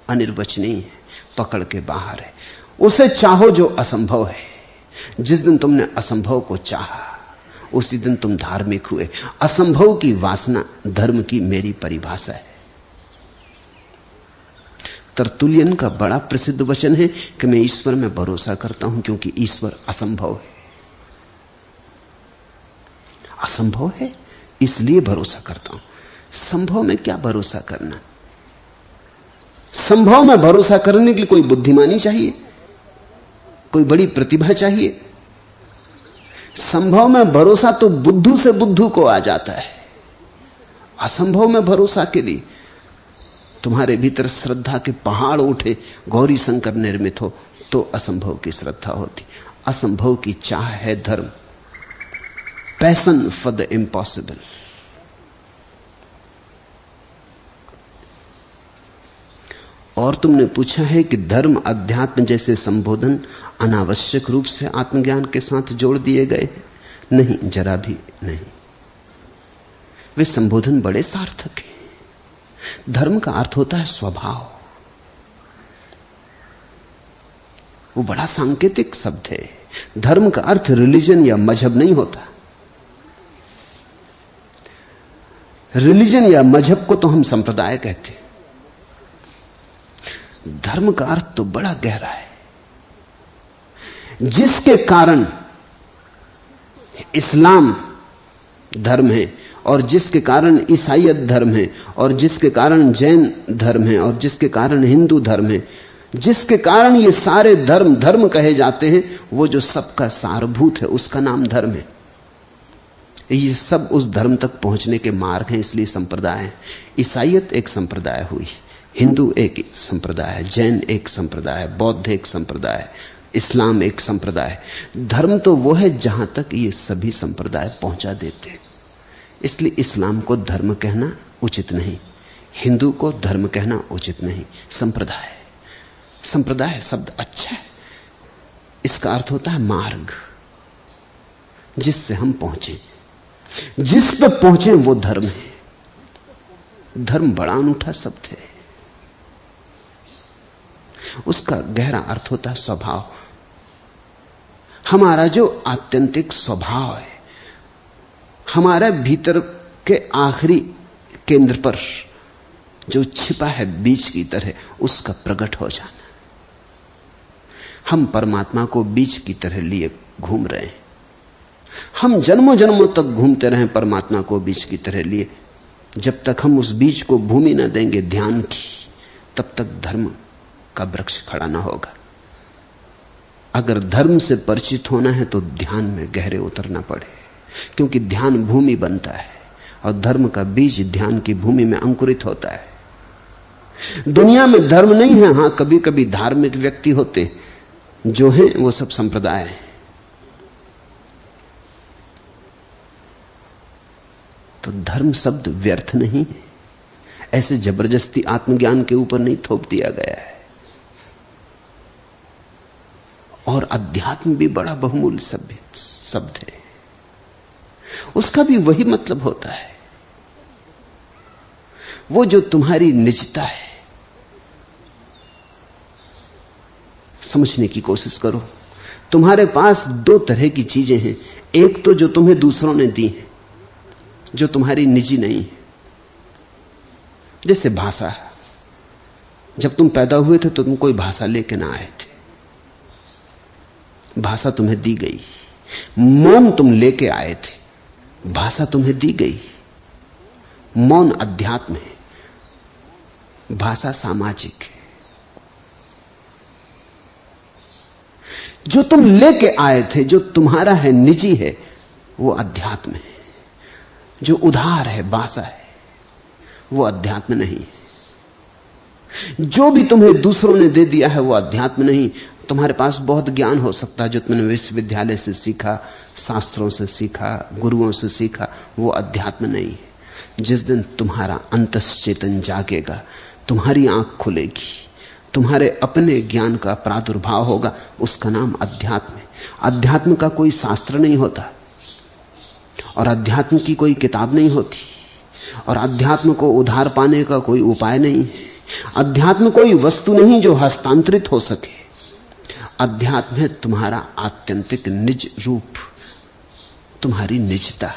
अनिर्वचनीय है, पकड़ के बाहर है। उसे चाहो जो असंभव है। जिस दिन तुमने असंभव को चाहा उसी दिन तुम धार्मिक हुए। असंभव की वासना धर्म की मेरी परिभाषा है। तरतुलियन का बड़ा प्रसिद्ध वचन है कि मैं ईश्वर में भरोसा करता हूं क्योंकि ईश्वर असंभव है। असंभव है इसलिए भरोसा करता हूं। संभव में क्या भरोसा करना? संभव में भरोसा करने के लिए कोई बुद्धिमानी चाहिए, कोई बड़ी प्रतिभा चाहिए। संभव में भरोसा तो बुद्धू से बुद्धू को आ जाता है। असंभव में भरोसा के लिए तुम्हारे भीतर श्रद्धा के पहाड़ उठे, गौरी शंकर निर्मित हो, तो असंभव की श्रद्धा होती। असंभव की चाह है धर्म, पैशन फॉर द इम्पॉसिबल। और तुमने पूछा है कि धर्म अध्यात्म जैसे संबोधन अनावश्यक रूप से आत्मज्ञान के साथ जोड़ दिए गए? नहीं, जरा भी नहीं। वे संबोधन बड़े सार्थक हैं। धर्म का अर्थ होता है स्वभाव। वो बड़ा सांकेतिक शब्द है। धर्म का अर्थ रिलीजन या मजहब नहीं होता। रिलीजन या मजहब को तो हम संप्रदाय कहते हैं। धर्म का अर्थ तो बड़ा गहरा है, जिसके कारण इस्लाम धर्म है, और जिसके कारण ईसाईयत धर्म है, और जिसके कारण जैन धर्म है, और जिसके कारण हिंदू धर्म है, जिसके कारण ये सारे धर्म धर्म कहे जाते हैं, वो जो सबका सारभूत है उसका नाम धर्म है। ये सब उस धर्म तक पहुंचने के मार्ग हैं, इसलिए संप्रदाय है। ईसाईयत एक संप्रदाय हुई, हिंदू एक संप्रदाय है, जैन एक संप्रदाय है, बौद्ध एक संप्रदाय है, इस्लाम एक संप्रदाय है। धर्म तो वो है जहां तक ये सभी संप्रदाय पहुंचा देते हैं। इसलिए इस्लाम को धर्म कहना उचित नहीं, हिंदू को धर्म कहना उचित नहीं। संप्रदाय, संप्रदाय शब्द अच्छा है। इसका अर्थ होता है मार्ग, जिससे हम पहुंचे, जिस पे पहुंचे वो धर्म है। धर्म बड़ा अनूठा शब्द है। उसका गहरा अर्थ होता है स्वभाव। हमारा जो आत्यंतिक स्वभाव है, हमारे भीतर के आखिरी केंद्र पर जो छिपा है बीज की तरह, उसका प्रकट हो जाना। हम परमात्मा को बीज की तरह लिए घूम रहे हैं। हम जन्मों जन्मों तक घूमते रहे परमात्मा को बीज की तरह लिए। जब तक हम उस बीज को भूमि न देंगे ध्यान की, तब तक धर्म का वृक्ष खड़ा न होगा। अगर धर्म से परिचित होना है तो ध्यान में गहरे उतरना पड़े, क्योंकि ध्यान भूमि बनता है और धर्म का बीज ध्यान की भूमि में अंकुरित होता है। दुनिया में धर्म नहीं है, हां कभी कभी धार्मिक व्यक्ति होते, जो हैं वो सब संप्रदाय है। तो धर्म शब्द व्यर्थ नहीं है, ऐसे जबरदस्ती आत्मज्ञान के ऊपर नहीं थोप दिया गया है। और अध्यात्म भी बड़ा बहुमूल्य शब्द है, उसका भी वही मतलब होता है, वो जो तुम्हारी निजता है। समझने की कोशिश करो। तुम्हारे पास दो तरह की चीजें हैं, एक तो जो तुम्हें दूसरों ने दी है, जो तुम्हारी निजी नहीं है। जैसे भाषा, जब तुम पैदा हुए थे तो तुम कोई भाषा लेके ना आए थे, भाषा तुम्हें दी गई। मौन तुम लेके आए थे, भाषा तुम्हें दी गई। मौन अध्यात्म है, भाषा सामाजिक है। जो तुम लेके आए थे, जो तुम्हारा है, निजी है, वो अध्यात्म है। जो उधार है, भाषा है, वो अध्यात्म नहीं है। जो भी तुम्हें दूसरों ने दे दिया है वो अध्यात्म नहीं। तुम्हारे पास बहुत ज्ञान हो सकता है जो तुमने विश्वविद्यालय से सीखा, शास्त्रों से सीखा, गुरुओं से सीखा, वो अध्यात्म नहीं है। जिस दिन तुम्हारा अंतश्चेतन जागेगा, तुम्हारी आंख खुलेगी, तुम्हारे अपने ज्ञान का प्रादुर्भाव होगा, उसका नाम अध्यात्म है। अध्यात्म का कोई शास्त्र नहीं होता और अध्यात्म की कोई किताब नहीं होती और अध्यात्म को उधार पाने का कोई उपाय नहीं है। अध्यात्म कोई वस्तु नहीं जो हस्तांतरित हो सके। अध्यात्म है तुम्हारा आत्यंतिक निज रूप, तुम्हारी निजता।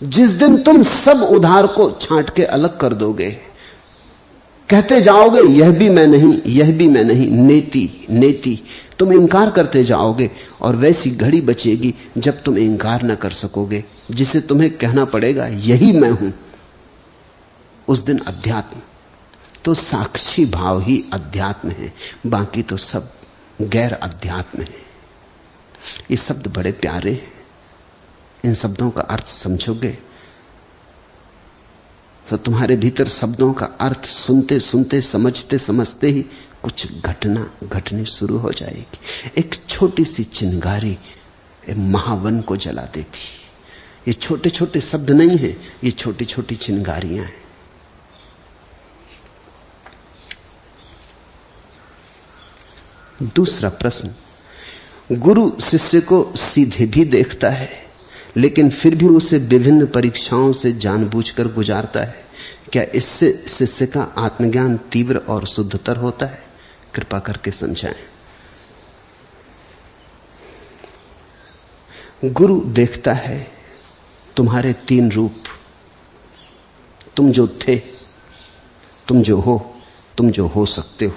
जिस दिन तुम सब उधार को छांट के अलग कर दोगे, कहते जाओगे यह भी मैं नहीं, यह भी मैं नहीं, नेति नेति, तुम इंकार करते जाओगे और वैसी घड़ी बचेगी जब तुम इंकार न कर सकोगे, जिसे तुम्हें कहना पड़ेगा यही मैं हूं। उस दिन अध्यात्म तो साक्षी भाव ही अध्यात्म है, बाकी तो सब गैर अध्यात्म है। ये शब्द बड़े प्यारे हैं, इन शब्दों का अर्थ समझोगे तो तुम्हारे भीतर शब्दों का अर्थ सुनते सुनते, समझते समझते ही कुछ घटना घटनी शुरू हो जाएगी। एक छोटी सी चिंगारी महावन को जला देती। ये छोटे छोटे शब्द नहीं है, ये छोटी छोटी चिंगारियां हैं। दूसरा प्रश्न, गुरु शिष्य को सीधे भी देखता है लेकिन फिर भी उसे विभिन्न परीक्षाओं से जानबूझकर गुजारता है। क्या इससे शिष्य का आत्मज्ञान तीव्र और शुद्धतर होता है? कृपा करके समझाएं। गुरु देखता है तुम्हारे तीन रूप, तुम जो थे, तुम जो हो, तुम जो हो सकते हो।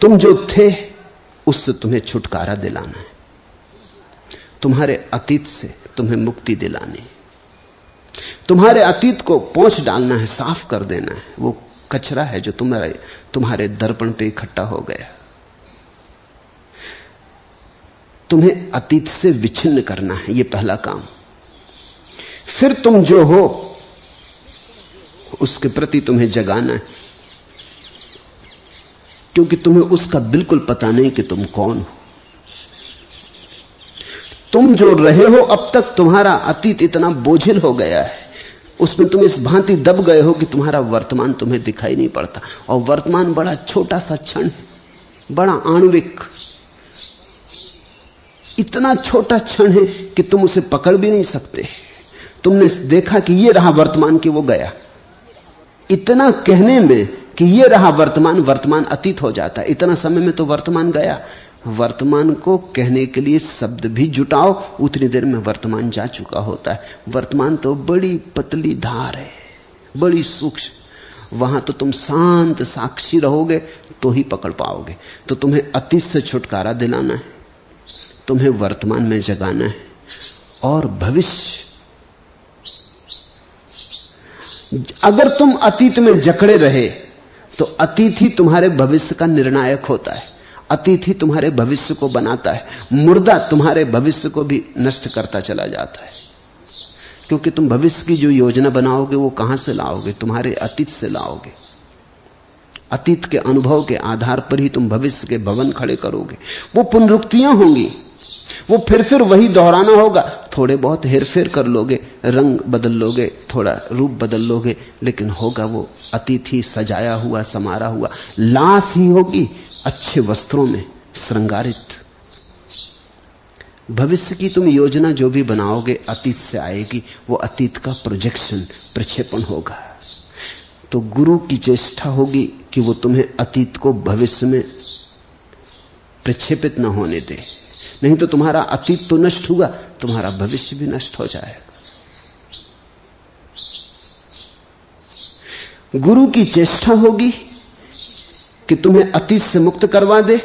तुम जो थे उससे तुम्हें छुटकारा दिलाना है, तुम्हारे अतीत से तुम्हें मुक्ति दिलानी, तुम्हारे अतीत को पोंछ डालना है, साफ कर देना है। वो कचरा है जो तुम्हारे दर्पण पे इकट्ठा हो गया। तुम्हें अतीत से विच्छिन्न करना है, ये पहला काम। फिर तुम जो हो उसके प्रति तुम्हें जगाना है, क्योंकि तुम्हें उसका बिल्कुल पता नहीं कि तुम कौन हो। तुम जो रहे हो अब तक, तुम्हारा अतीत इतना बोझिल हो गया है, उसमें तुम इस भांति दब गए हो कि तुम्हारा वर्तमान तुम्हें दिखाई नहीं पड़ता। और वर्तमान बड़ा छोटा सा क्षण है, बड़ा आणविक, इतना छोटा क्षण है कि तुम उसे पकड़ भी नहीं सकते। तुमने देखा कि ये रहा वर्तमान, कि वो गया। इतना कहने में कि ये रहा वर्तमान, वर्तमान अतीत हो जाता है। इतना समय में तो वर्तमान गया। वर्तमान को कहने के लिए शब्द भी जुटाओ, उतनी देर में वर्तमान जा चुका होता है। वर्तमान तो बड़ी पतली धार है, बड़ी सूक्ष्म। वहां तो तुम शांत साक्षी रहोगे तो ही पकड़ पाओगे। तो तुम्हें अतीत से छुटकारा दिलाना है, तुम्हें वर्तमान में जगाना है। और भविष्य, अगर तुम अतीत में जकड़े रहे तो अतीत ही तुम्हारे भविष्य का निर्णायक होता है, अतीत ही तुम्हारे भविष्य को बनाता है। मुर्दा तुम्हारे भविष्य को भी नष्ट करता चला जाता है, क्योंकि तुम भविष्य की जो योजना बनाओगे वो कहां से लाओगे? तुम्हारे अतीत से लाओगे। अतीत के अनुभव के आधार पर ही तुम भविष्य के भवन खड़े करोगे। वो पुनरुक्तियां होंगी, वो फिर वही दोहराना होगा। थोड़े बहुत हेरफेर कर लोगे, रंग बदल लोगे, थोड़ा रूप बदल लोगे, लेकिन होगा वो अतीत ही, सजाया हुआ, समारा हुआ। लाश ही होगी अच्छे वस्त्रों में श्रृंगारित। भविष्य की तुम योजना जो भी बनाओगे अतीत से आएगी, वो अतीत का प्रोजेक्शन, प्रक्षेपण होगा। तो गुरु की चेष्टा होगी कि वो तुम्हें अतीत को भविष्य में प्रक्षेपित न होने दे, नहीं तो तुम्हारा अतीत तो नष्ट हुआ, तुम्हारा भविष्य भी नष्ट हो जाएगा। गुरु की चेष्टा होगी कि तुम्हें अतीत से मुक्त करवा दे,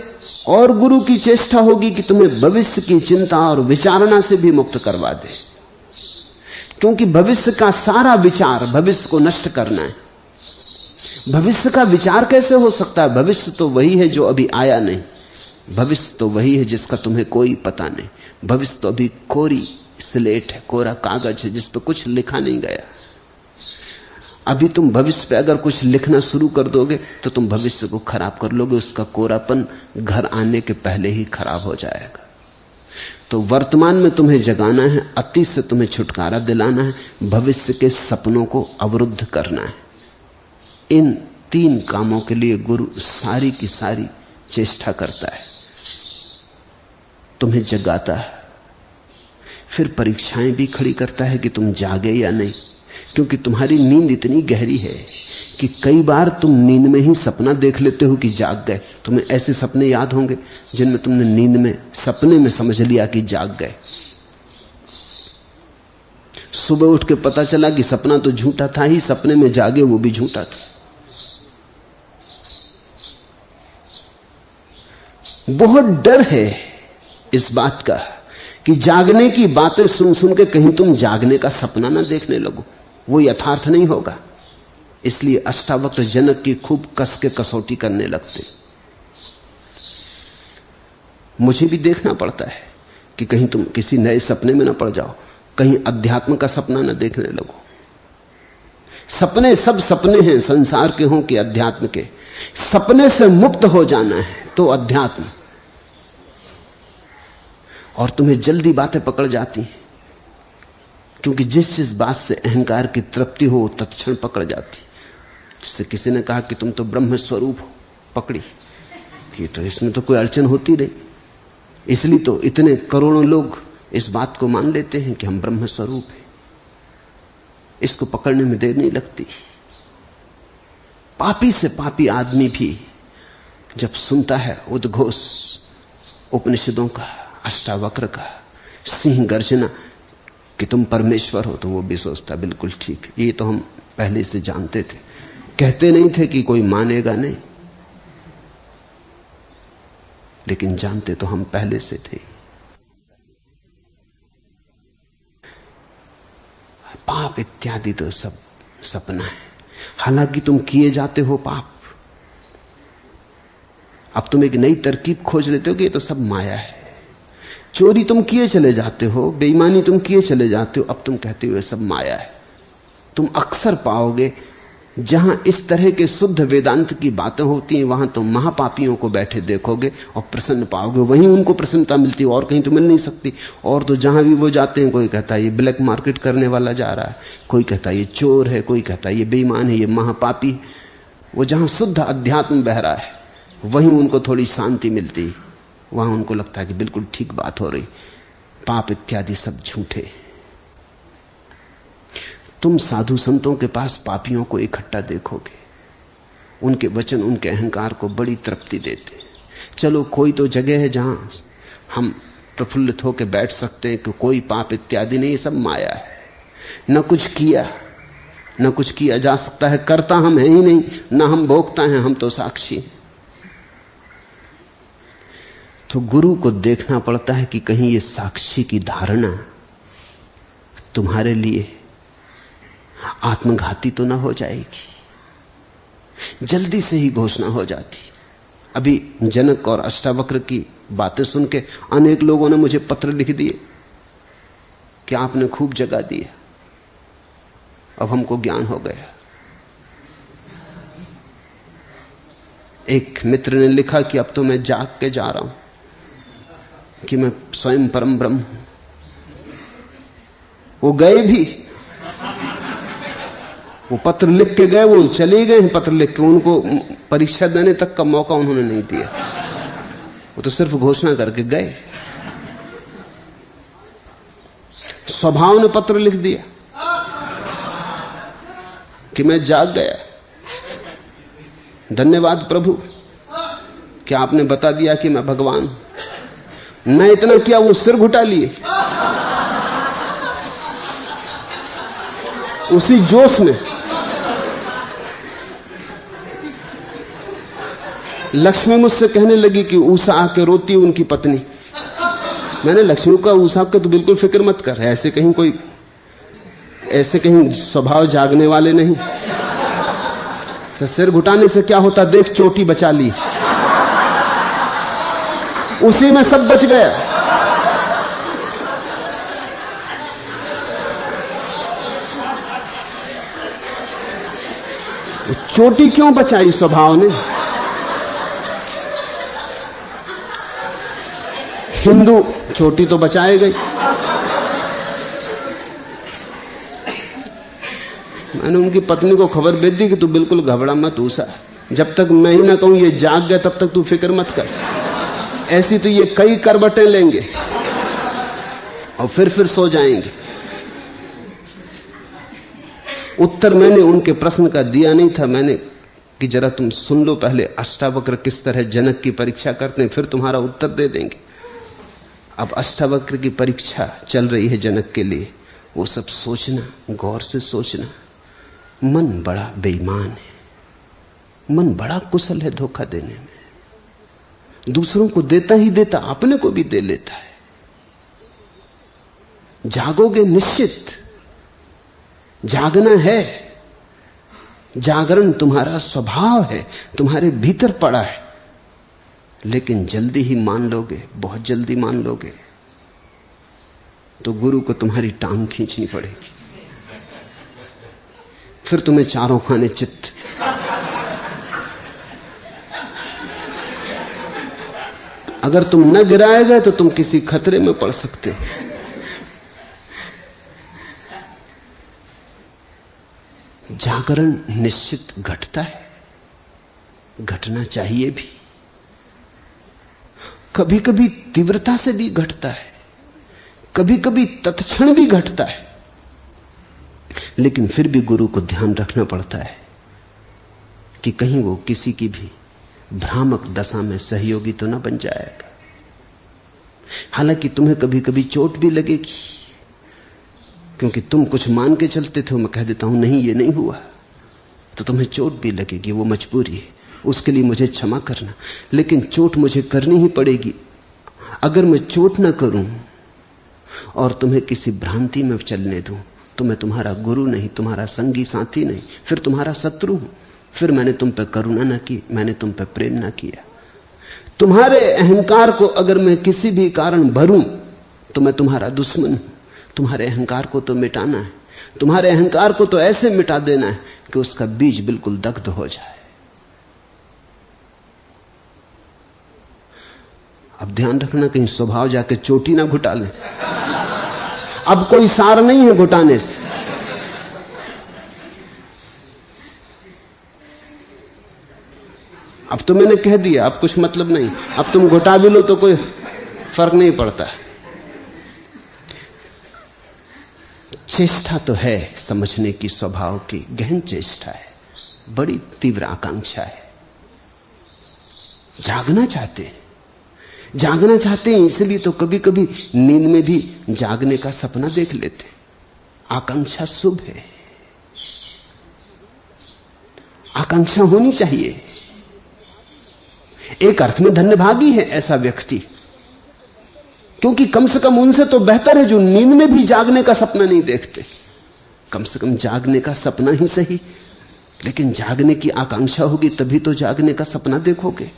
और गुरु की चेष्टा होगी कि तुम्हें भविष्य की चिंता और विचारणा से भी मुक्त करवा दे, क्योंकि भविष्य का सारा विचार भविष्य को नष्ट करना है। भविष्य का विचार कैसे हो सकता है? भविष्य तो वही है जो अभी आया नहीं, भविष्य तो वही है जिसका तुम्हें कोई पता नहीं। भविष्य तो अभी कोरी स्लेट है, कोरा कागज है जिस पर कुछ लिखा नहीं गया। अभी तुम भविष्य पे अगर कुछ लिखना शुरू कर दोगे तो तुम भविष्य को खराब कर लोगे, उसका कोरापन घर आने के पहले ही खराब हो जाएगा। तो वर्तमान में तुम्हें जगाना है, अतीत से तुम्हें छुटकारा दिलाना है, भविष्य के सपनों को अवरुद्ध करना है। इन तीन कामों के लिए गुरु सारी की सारी चेष्टा करता है, तुम्हें जगाता है, फिर परीक्षाएं भी खड़ी करता है कि तुम जागे या नहीं, क्योंकि तुम्हारी नींद इतनी गहरी है कि कई बार तुम नींद में ही सपना देख लेते हो कि जाग गए। तुम्हें ऐसे सपने याद होंगे जिनमें तुमने नींद में सपने में समझ लिया कि जाग गए। सुबह उठ के पता चला कि सपना तो झूठा था ही, सपने में जागे वो भी झूठा था। बहुत डर है इस बात का कि जागने की बातें सुन सुन के कहीं तुम जागने का सपना ना देखने लगो, वो यथार्थ नहीं होगा। इसलिए अष्टावक्र जनक की खूब कस के कसौटी करने लगते। मुझे भी देखना पड़ता है कि कहीं तुम किसी नए सपने में ना पड़ जाओ, कहीं अध्यात्म का सपना ना देखने लगो। सपने सब सपने हैं, संसार के हों कि अध्यात्म के। सपने से मुक्त हो जाना है तो अध्यात्म। और तुम्हें जल्दी बातें पकड़ जाती हैं, क्योंकि जिस बात से अहंकार की तृप्ति हो तत्क्षण पकड़ जाती। जिससे किसी ने कहा कि तुम तो ब्रह्म स्वरूप हो, पकड़ी, ये तो इसमें तो कोई अड़चन होती नहीं। इसलिए तो इतने करोड़ों लोग इस बात को मान लेते हैं कि हम ब्रह्म स्वरूप हैं। इसको पकड़ने में देर नहीं लगती। पापी से पापी आदमी भी जब सुनता है उद्घोष उपनिषदों का, अष्टावक्र का, सिंह गर्जना कि तुम परमेश्वर हो, तो वो भी सोचता बिल्कुल ठीक, ये तो हम पहले से जानते थे। कहते नहीं थे कि कोई मानेगा नहीं, लेकिन जानते तो हम पहले से थे। पाप इत्यादि तो सब सपना है, हालांकि तुम किए जाते हो पाप। अब तुम एक नई तरकीब खोज लेते हो कि ये तो सब माया है। चोरी तुम किए चले जाते हो, बेईमानी तुम किए चले जाते हो, अब तुम कहते हो ये सब माया है। तुम अक्सर पाओगे जहां इस तरह के शुद्ध वेदांत की बातें होती हैं, वहां तुम महापापियों को बैठे देखोगे और प्रसन्न पाओगे। वहीं उनको प्रसन्नता मिलती है, और कहीं तो मिल नहीं सकती। और तो जहां भी वो जाते हैं, कोई कहता है ये ब्लैक मार्केट करने वाला जा रहा है, कोई कहता है ये चोर है, कोई कहता है ये बेईमान है, ये महापापी। वो जहां शुद्ध अध्यात्म बह रहा है, वहीं उनको थोड़ी शांति मिलती, वहां उनको लगता है कि बिल्कुल ठीक बात हो रही। पाप इत्यादि सब झूठे। तुम साधु संतों के पास पापियों को इकट्ठा देखोगे, उनके वचन उनके अहंकार को बड़ी तृप्ति देते। चलो कोई तो जगह है जहां हम प्रफुल्लित होकर बैठ सकते हैं कि कोई पाप इत्यादि नहीं, सब माया है। न कुछ किया, न कुछ किया जा सकता है, करता हम है ही नहीं, न हम भोगता हैं, हम तो साक्षी। तो गुरु को देखना पड़ता है कि कहीं ये साक्षी की धारणा तुम्हारे लिए आत्मघाती तो ना हो जाएगी। जल्दी से ही घोषणा हो जाती। अभी जनक और अष्टावक्र की बातें सुन के अनेक लोगों ने मुझे पत्र लिख दिए कि आपने खूब जगा दिया, अब हमको ज्ञान हो गया। एक मित्र ने लिखा कि अब तो मैं जाग के जा रहा हूं कि मैं स्वयं परम ब्रह्म हूं। वो गए भी, वो पत्र लिख के गए, वो चले गए हैं पत्र लिख के, उनको परीक्षा देने तक का मौका उन्होंने नहीं दिया, वो तो सिर्फ घोषणा करके गए। स्वभाव ने पत्र लिख दिया कि मैं जाग गया, धन्यवाद प्रभु कि आपने बता दिया कि मैं भगवान हूं। न इतना किया, वो सिर घुटा लिए उसी जोश में। लक्ष्मी मुझसे कहने लगी कि ऊषा आके रोती उनकी पत्नी। मैंने लक्ष्मी का ऊषा का तो बिल्कुल फिक्र मत कर, ऐसे कहीं स्वभाव जागने वाले नहीं। तो सिर घुटाने से क्या होता, देख चोटी बचा ली, उसी में सब बच गया। चोटी क्यों बचाई स्वभाव ने? हिंदू चोटी तो बचाए गई। मैंने उनकी पत्नी को खबर भेज दी कि तू बिल्कुल घबरा मत ऊषा, जब तक मैं ही ना कहूं ये जाग गया तब तक तू फिक्र मत कर। ऐसी तो ये कई करवटें लेंगे और फिर सो जाएंगे। उत्तर मैंने उनके प्रश्न का दिया नहीं था, मैंने कि जरा तुम सुन लो पहले अष्टावक्र किस तरह जनक की परीक्षा करते हैं, फिर तुम्हारा उत्तर दे देंगे। अब अष्टावक्र की परीक्षा चल रही है जनक के लिए। वो सब सोचना, गौर से सोचना। मन बड़ा बेईमान है, मन बड़ा कुशल है धोखा देने में। दूसरों को देता ही देता, अपने को भी दे लेता है। जागोगे निश्चित, जागना है। जागरण तुम्हारा स्वभाव है, तुम्हारे भीतर पड़ा है, लेकिन जल्दी ही मान लोगे, बहुत जल्दी मान लोगे तो गुरु को तुम्हारी टांग खींचनी पड़ेगी। फिर तुम्हें चारों खाने चित्त। अगर तुम न गिराए गए तो तुम किसी खतरे में पड़ सकते हो। जागरण निश्चित घटता है, घटना चाहिए भी। कभी कभी तीव्रता से भी घटता है, कभी कभी तत्क्षण भी घटता है, लेकिन फिर भी गुरु को ध्यान रखना पड़ता है कि कहीं वो किसी की भी भ्रामक दशा में सहयोगी तो ना बन जाएगा। हालांकि तुम्हें कभी कभी चोट भी लगेगी, क्योंकि तुम कुछ मान के चलते थे, मैं कह देता हूं नहीं ये नहीं हुआ, तो तुम्हें चोट भी लगेगी, वो मजबूरी है। उसके लिए मुझे क्षमा करना, लेकिन चोट मुझे करनी ही पड़ेगी। अगर मैं चोट ना करूं और तुम्हें किसी भ्रांति में चलने दूं तो मैं तुम्हारा गुरु नहीं, तुम्हारा संगी साथी नहीं, फिर तुम्हारा शत्रु हूं। फिर मैंने तुम पर करुणा ना की, मैंने तुम पर प्रेम ना किया। तुम्हारे अहंकार को अगर मैं किसी भी कारण भरूं तो मैं तुम्हारा दुश्मन हूं। तुम्हारे अहंकार को तो मिटाना है, तुम्हारे अहंकार को तो ऐसे मिटा देना है कि उसका बीज बिल्कुल दग्ध हो जाए। अब ध्यान रखना कहीं स्वभाव जाके चोटी ना घुटा ले। अब कोई सार नहीं है घुटाने से। अब तो मैंने कह दिया, अब कुछ मतलब नहीं। अब तुम घुटा भी लो तो कोई फर्क नहीं पड़ता। चेष्टा तो है समझने की, स्वभाव की गहन चेष्टा है, बड़ी तीव्र आकांक्षा है। जागना चाहते हैं, जागना चाहते हैं, इसलिए तो कभी कभी नींद में भी जागने का सपना देख लेते। आकांक्षा शुभ है, आकांक्षा होनी चाहिए। एक अर्थ में धन्यभागी है ऐसा व्यक्ति, क्योंकि कम से कम उनसे तो बेहतर है जो नींद में भी जागने का सपना नहीं देखते। कम से कम जागने का सपना ही सही, लेकिन जागने की आकांक्षा होगी तभी तो जागने का सपना देखोगे।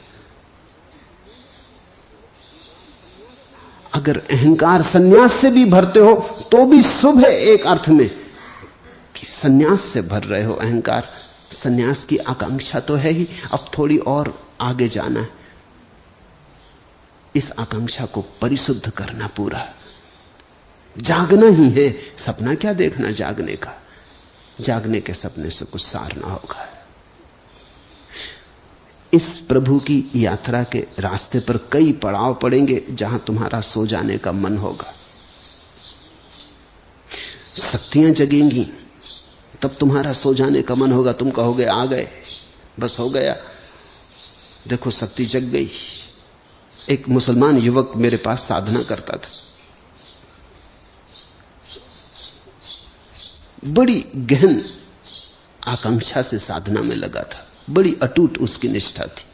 अगर अहंकार सन्यास से भी भरते हो तो भी शुभ है एक अर्थ में, कि सन्यास से भर रहे हो अहंकार। सन्यास की आकांक्षा तो है ही, अब थोड़ी और आगे जाना है, इस आकांक्षा को परिशुद्ध करना पूरा। जागना ही है, सपना क्या देखना जागने का। जागने के सपने से कुछ सार ना होगा। इस प्रभु की यात्रा के रास्ते पर कई पड़ाव पड़ेंगे जहां तुम्हारा सो जाने का मन होगा। शक्तियां जगेंगी तब तुम्हारा सो जाने का मन होगा। तुम कहोगे आ गए, बस हो गया। देखो शक्ति जग गई। एक मुसलमान युवक मेरे पास साधना करता था, बड़ी गहन आकांक्षा से साधना में लगा था, बड़ी अटूट उसकी निष्ठा थी।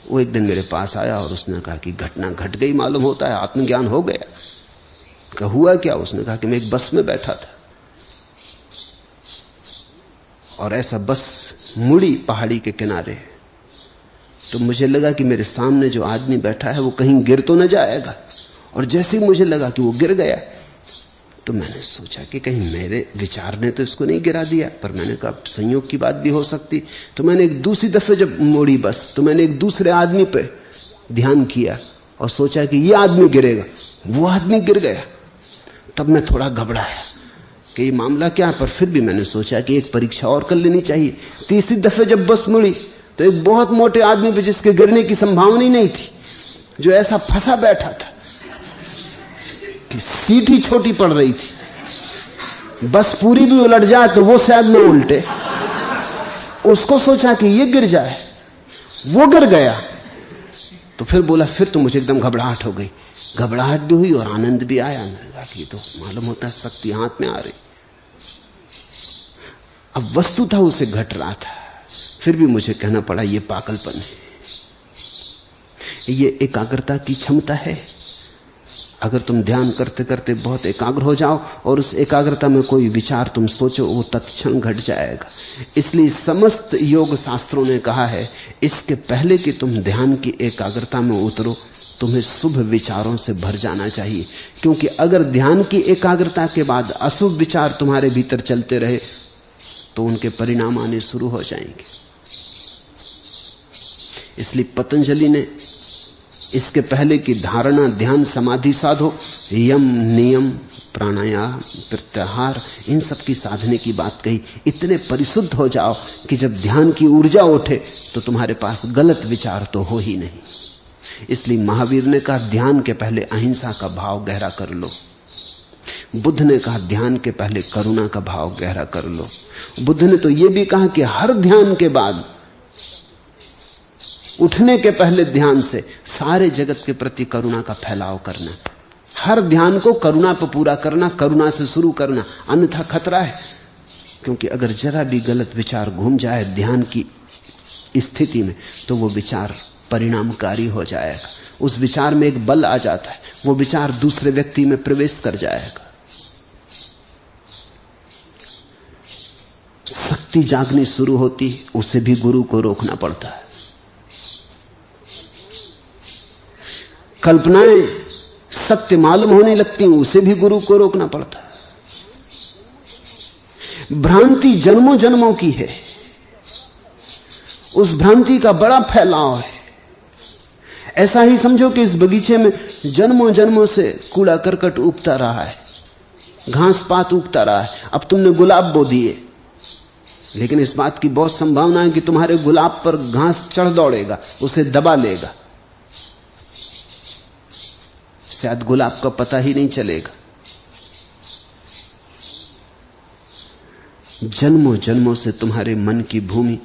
वो एक दिन मेरे पास आया और उसने कहा कि घटना घट गई, मालूम होता है आत्मज्ञान हो गया। कहा हुआ क्या? उसने कहा कि मैं एक बस में बैठा था और ऐसा बस मुड़ी पहाड़ी के किनारे, तो मुझे लगा कि मेरे सामने जो आदमी बैठा है वो कहीं गिर तो न जाएगा। और जैसे ही मुझे लगा कि वो गिर गया तो मैंने सोचा कि कहीं मेरे विचार ने तो इसको नहीं गिरा दिया, पर मैंने कहा संयोग की बात भी हो सकती। तो मैंने एक दूसरी दफे जब मोड़ी बस, तो मैंने एक दूसरे आदमी पे ध्यान किया और सोचा कि ये आदमी गिरेगा, वो आदमी गिर गया। तब मैं थोड़ा घबराया कि ये मामला क्या, पर फिर भी मैंने सोचा कि एक परीक्षा और कर लेनी चाहिए। तीसरी दफे जब बस मुड़ी तो एक बहुत मोटे आदमी पे, जिसके गिरने की संभावना ही नहीं थी, जो ऐसा फंसा बैठा था कि सीट ही छोटी पड़ रही थी, बस पूरी भी उलट जाए तो वो शायद न उल्टे। उसको सोचा कि ये गिर जाए, वो गिर गया। तो फिर बोला, फिर तो मुझे एकदम घबराहट हो गई। घबराहट भी हुई और आनंद भी आया। मैंने कहा कि तो मालूम होता है शक्ति हाथ में आ रही। अब वस्तु था उसे घट रहा था, फिर भी मुझे कहना पड़ा ये पागलपन है, ये एकाग्रता की क्षमता है। अगर तुम ध्यान करते करते बहुत एकाग्र हो जाओ और उस एकाग्रता में कोई विचार तुम सोचो, वो तत्क्षण घट जाएगा। इसलिए समस्त योग शास्त्रों ने कहा है, इसके पहले कि तुम ध्यान की एकाग्रता में उतरो, तुम्हें शुभ विचारों से भर जाना चाहिए। क्योंकि अगर ध्यान की एकाग्रता के बाद अशुभ विचार तुम्हारे भीतर चलते रहे तो उनके परिणाम आने शुरू हो जाएंगे। इसलिए पतंजलि ने इसके पहले की धारणा, ध्यान, समाधि साधो, यम, नियम, प्राणायाम, प्रत्याहार, इन सब की साधने की बात कही। इतने परिशुद्ध हो जाओ कि जब ध्यान की ऊर्जा उठे तो तुम्हारे पास गलत विचार तो हो ही नहीं। इसलिए महावीर ने कहा ध्यान के पहले अहिंसा का भाव गहरा कर लो। बुद्ध ने कहा ध्यान के पहले करुणा का भाव गहरा कर लो। बुद्ध ने तो यह भी कहा कि हर ध्यान के बाद, उठने के पहले ध्यान से सारे जगत के प्रति करुणा का फैलाव करना। हर ध्यान को करुणा पर पूरा करना, करुणा से शुरू करना, अन्यथा खतरा है। क्योंकि अगर जरा भी गलत विचार घूम जाए ध्यान की स्थिति में तो वो विचार परिणामकारी हो जाएगा। उस विचार में एक बल आ जाता है, वो विचार दूसरे व्यक्ति में प्रवेश कर जाएगा। शक्ति जागनी शुरू होती, उसे भी गुरु को रोकना पड़ता है। कल्पनाएं सत्य मालूम होने लगती हैं, उसे भी गुरु को रोकना पड़ता है। भ्रांति जन्मों जन्मों की है, उस भ्रांति का बड़ा फैलाव है। ऐसा ही समझो कि इस बगीचे में जन्मों जन्मों से कूड़ा करकट उगता रहा है, घास पात उगता रहा है। अब तुमने गुलाब बो दिए, लेकिन इस बात की बहुत संभावना है कि तुम्हारे गुलाब पर घास चढ़ दौड़ेगा, उसे दबा लेगा, शायद गुलाब का पता ही नहीं चलेगा। जन्मों जन्मों से तुम्हारे मन की भूमि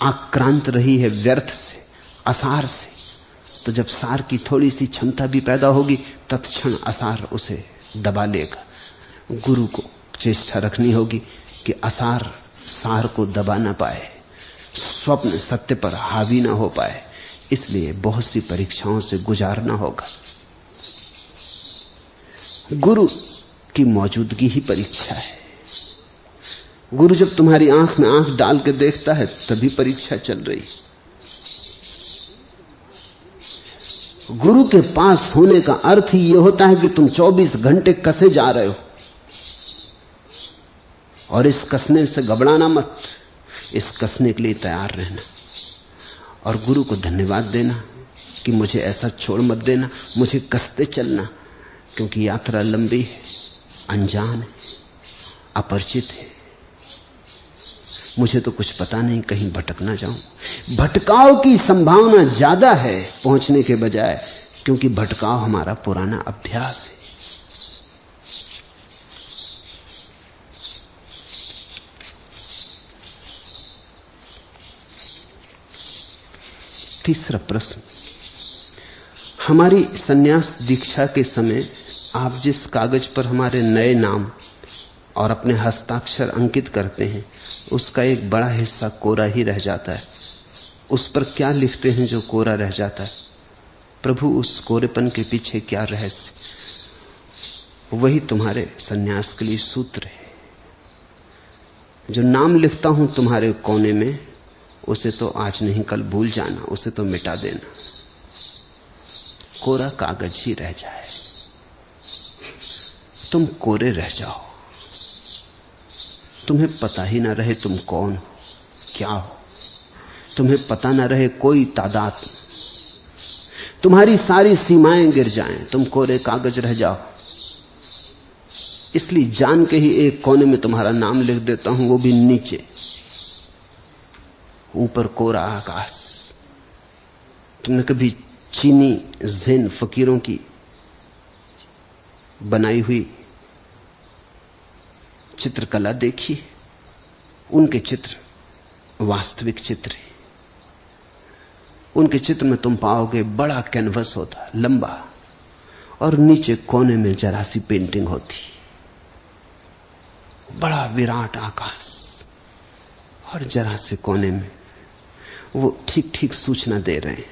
आक्रांत रही है व्यर्थ से, असार से, तो जब सार की थोड़ी सी क्षमता भी पैदा होगी तत्क्षण असार उसे दबा लेगा। गुरु को चेष्टा रखनी होगी कि असार सार को दबा ना पाए, स्वप्न सत्य पर हावी ना हो पाए। इसलिए बहुत सी परीक्षाओं से गुजारना होगा। गुरु की मौजूदगी ही परीक्षा है। गुरु जब तुम्हारी आंख में आंख डाल के देखता है तभी परीक्षा चल रही। गुरु के पास होने का अर्थ ही यह होता है कि तुम 24 घंटे कसे जा रहे हो, और इस कसने से घबराना मत, इस कसने के लिए तैयार रहना और गुरु को धन्यवाद देना कि मुझे ऐसा छोड़ मत देना, मुझे कसते चलना, क्योंकि यात्रा लंबी है, अनजान है, अपरिचित है। मुझे तो कुछ पता नहीं, कहीं भटक ना जाऊं। भटकाव की संभावना ज्यादा है पहुंचने के बजाय, क्योंकि भटकाव हमारा पुराना अभ्यास है। तीसरा प्रश्न, हमारी सन्यास दीक्षा के समय आप जिस कागज पर हमारे नए नाम और अपने हस्ताक्षर अंकित करते हैं उसका एक बड़ा हिस्सा कोरा ही रह जाता है। उस पर क्या लिखते हैं जो कोरा रह जाता है? प्रभु, उस कोरेपन के पीछे क्या रहस्य? वही तुम्हारे सन्यास के लिए सूत्र है। जो नाम लिखता हूं तुम्हारे कोने में, उसे तो आज नहीं कल भूल जाना, उसे तो मिटा देना, कोरा कागज ही रह जाए। तुम कोरे रह जाओ, तुम्हें पता ही ना रहे तुम कौन हो, क्या हो, तुम्हें पता ना रहे कोई तादाद, तुम्हारी सारी सीमाएं गिर जाएं, तुम कोरे कागज रह जाओ। इसलिए जान के ही एक कोने में तुम्हारा नाम लिख देता हूं, वो भी नीचे, ऊपर कोरा आकाश। तुमने कभी चीनी ज़ेन फकीरों की बनाई हुई चित्रकला देखी? उनके चित्र वास्तविक चित्र है। उनके चित्र में तुम पाओगे बड़ा कैनवस होता, लंबा, और नीचे कोने में जरा सी पेंटिंग होती, बड़ा विराट आकाश, और जरा से कोने में वो ठीक ठीक सूचना दे रहे हैं।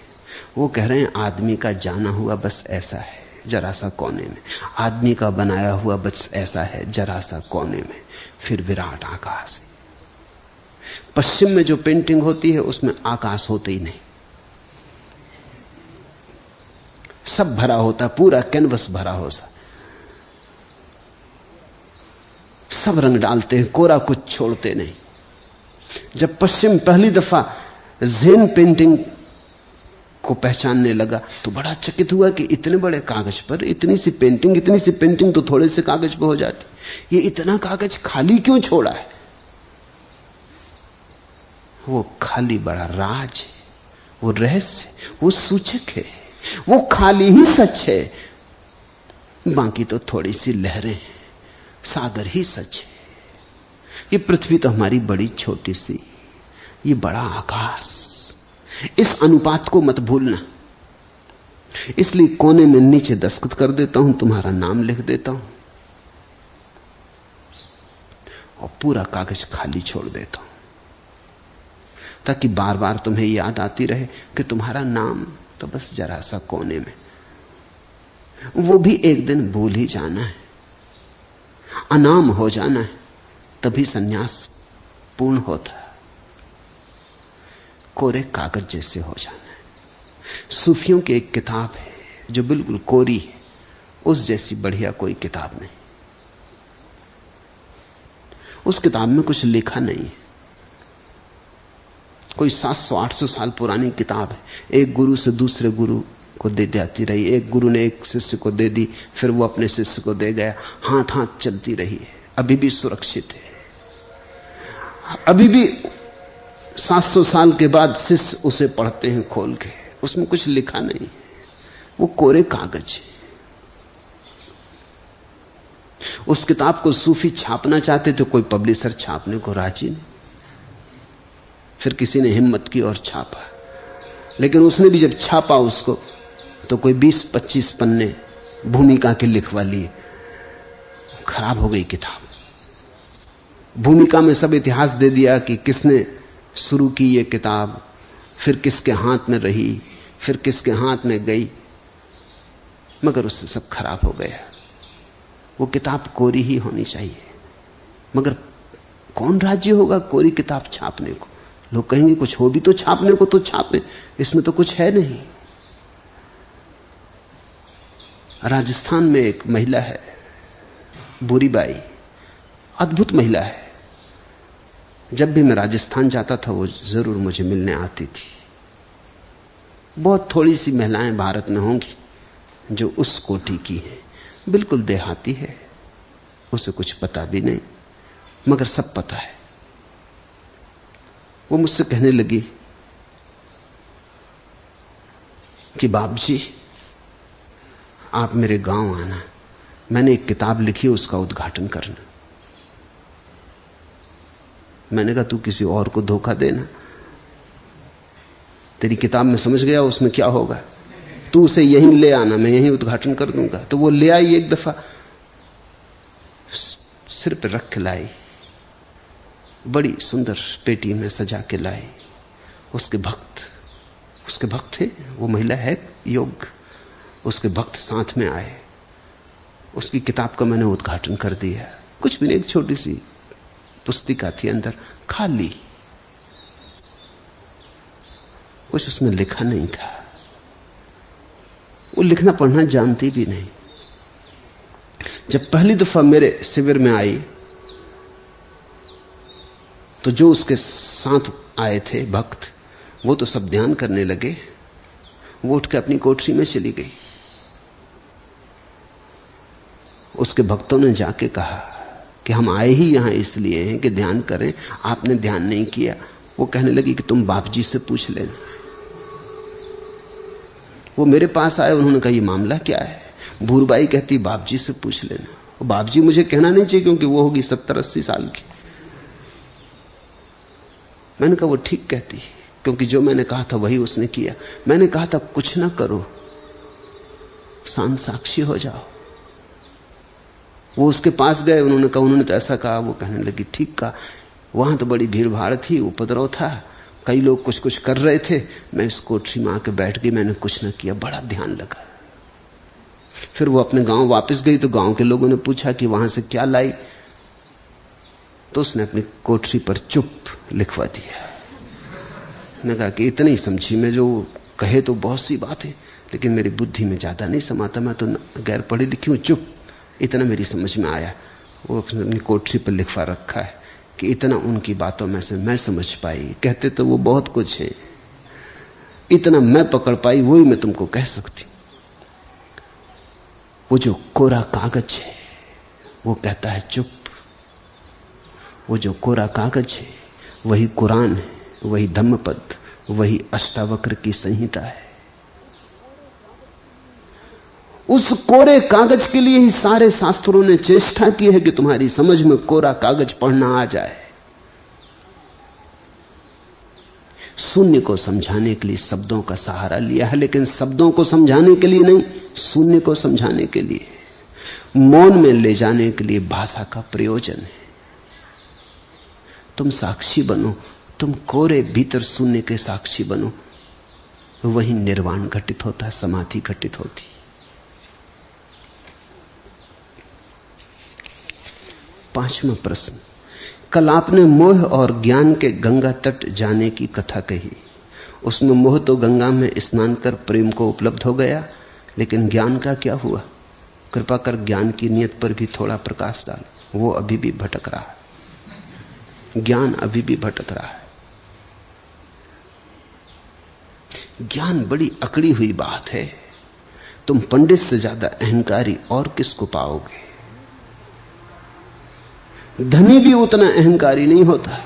वो कह रहे हैं आदमी का जाना हुआ बस ऐसा है, जरा सा कोने में, आदमी का बनाया हुआ बस ऐसा है, जरा सा कोने में, फिर विराट आकाश है। पश्चिम में जो पेंटिंग होती है उसमें आकाश होते ही नहीं, सब भरा होता, पूरा कैनवस भरा होता, सब रंग डालते हैं, कोरा कुछ छोड़ते नहीं। जब पश्चिम पहली दफा ज़ेन पेंटिंग को पहचानने लगा तो बड़ा चकित हुआ कि इतने बड़े कागज पर इतनी सी पेंटिंग तो थोड़े से कागज पर हो जाती, ये इतना कागज खाली क्यों छोड़ा है? वो खाली बड़ा राज है, वो रहस्य, वो सूचक है, वो खाली ही सच है, बाकी तो थोड़ी सी लहरें, सागर ही सच है। ये पृथ्वी तो हमारी बड़ी छोटी सी, ये बड़ा आकाश, इस अनुपात को मत भूलना। इसलिए कोने में नीचे दस्तखत कर देता हूं, तुम्हारा नाम लिख देता हूं, और पूरा कागज खाली छोड़ देता हूं, ताकि बार बार तुम्हें याद आती रहे कि तुम्हारा नाम तो बस जरा सा कोने में, वो भी एक दिन भूल ही जाना है, अनाम हो जाना है, तभी सन्यास पूर्ण होता है। कोरे कागज जैसे हो जाना है। सूफियों की एक किताब है जो बिल्कुल कोरी है, उस जैसी बढ़िया कोई किताब नहीं। उस किताब में कुछ लिखा नहीं है, कोई 700-800 साल पुरानी किताब है, एक गुरु से दूसरे गुरु को दे जाती रही, एक गुरु ने एक शिष्य को दे दी, फिर वो अपने शिष्य को दे गया, हाथ हाथ चलती रही है, अभी भी सुरक्षित है। अभी भी 700 साल के बाद शिष्य उसे पढ़ते हैं खोल के, उसमें कुछ लिखा नहीं, वो कोरे कागज है। उस किताब को सूफी छापना चाहते तो कोई पब्लिशर छापने को राजी नहीं, फिर किसी ने हिम्मत की और छापा, लेकिन उसने भी जब छापा उसको तो कोई 20-25 पन्ने भूमिका के लिखवा लिए, खराब हो गई किताब। भूमिका में सब इतिहास दे दिया कि किसने शुरू की ये किताब, फिर किसके हाथ में रही, फिर किसके हाथ में गई, मगर उससे सब खराब हो गया। वो किताब कोरी ही होनी चाहिए, मगर कौन राज्य होगा कोरी किताब छापने को? लोग कहेंगे कुछ हो भी तो छापने को तो छापे, इसमें तो कुछ है नहीं। राजस्थान में एक महिला है, बुरी बाई, अद्भुत महिला है। जब भी मैं राजस्थान जाता था वो जरूर मुझे मिलने आती थी। बहुत थोड़ी सी महिलाएं भारत में होंगी जो उस कोटि की हैं। बिल्कुल देहाती है, उसे कुछ पता भी नहीं, मगर सब पता है। वो मुझसे कहने लगी कि बाप जी आप मेरे गांव आना, मैंने एक किताब लिखी है, उसका उद्घाटन करना। मैंने कहा तू किसी और को धोखा देना, तेरी किताब में समझ गया उसमें क्या होगा, तू उसे यहीं ले आना, मैं यहीं उद्घाटन कर दूंगा। तो वो ले आई, एक दफा सिर पे रख के लाई, बड़ी सुंदर पेटी में सजा के लाई। उसके भक्त थे, वो महिला है योग्य, उसके भक्त साथ में आए। उसकी किताब का मैंने उद्घाटन कर दिया। कुछ भी नहीं, एक छोटी सी पुस्तिका थी अंदर, खाली, कुछ उसमें लिखा नहीं था। वो लिखना पढ़ना जानती भी नहीं। जब पहली दफा मेरे शिविर में आई तो जो उसके साथ आए थे भक्त, वो तो सब ध्यान करने लगे। वो उठ के अपनी कोठरी में चली गई। उसके भक्तों ने जाके कहा कि हम आए ही यहां इसलिए हैं कि ध्यान करें, आपने ध्यान नहीं किया। वो कहने लगी कि तुम बाप जी से पूछ लेना। वो मेरे पास आए, उन्होंने कहा ये मामला क्या है? भूरबाई कहती बाप जी से पूछ लेना। बाप जी मुझे कहना नहीं चाहिए क्योंकि वो होगी 70-80 साल की। मैंने कहा वो ठीक कहती, क्योंकि जो मैंने कहा था वही उसने किया। मैंने कहा था कुछ ना करो, शांत साक्षी हो जाओ। वो उसके पास गए, उन्होंने कहा उन्होंने तो ऐसा कहा। वो कहने लगी ठीक कहा। वहां तो बड़ी भीड़ भाड़ थी, उपद्रव था, कई लोग कुछ कुछ कर रहे थे। मैं इस कोठरी में आके बैठ गई, मैंने कुछ ना किया। बड़ा ध्यान लगा। फिर वो अपने गांव वापस गई तो गांव के लोगों ने पूछा कि वहां से क्या लाई, तो उसने अपनी कोठरी पर चुप लिखवा दिया। मैंने कहा कि इतनी ही समझी मैं, जो कहे तो बहुत सी बात है लेकिन मेरी बुद्धि में ज्यादा नहीं समाता, मैं तो गैर पढ़ी लिखी हूं, चुप, इतना मेरी समझ में आया। वो अपनी कोठरी पर लिखवा रखा है कि इतना उनकी बातों में से मैं समझ पाई। कहते तो वो बहुत कुछ है, इतना मैं पकड़ पाई, वही मैं तुमको कह सकती। वो जो कोरा कागज है वो कहता है चुप। वो जो कोरा कागज है वही कुरान है, वही धम्मपद, वही अष्टावक्र की संहिता है। उस कोरे कागज के लिए ही सारे शास्त्रों ने चेष्टा की है कि तुम्हारी समझ में कोरा कागज पढ़ना आ जाए। शून्य को समझाने के लिए शब्दों का सहारा लिया है, लेकिन शब्दों को समझाने के लिए नहीं, शून्य को समझाने के लिए, मौन में ले जाने के लिए भाषा का प्रयोजन है। तुम साक्षी बनो, तुम कोरे भीतर शून्य के साक्षी बनो, वही निर्वाण घटित होता है, समाधि घटित होती। पांचवा प्रश्न। कल आपने मोह और ज्ञान के गंगा तट जाने की कथा कही। उसमें मोह तो गंगा में स्नान कर प्रेम को उपलब्ध हो गया, लेकिन ज्ञान का क्या हुआ? कृपा कर ज्ञान की नियत पर भी थोड़ा प्रकाश डाल। वो अभी भी भटक रहा है, ज्ञान अभी भी भटक रहा है। ज्ञान बड़ी अकड़ी हुई बात है। तुम पंडित से ज्यादा अहंकारी और किसको पाओगे? धनी भी उतना अहंकारी नहीं होता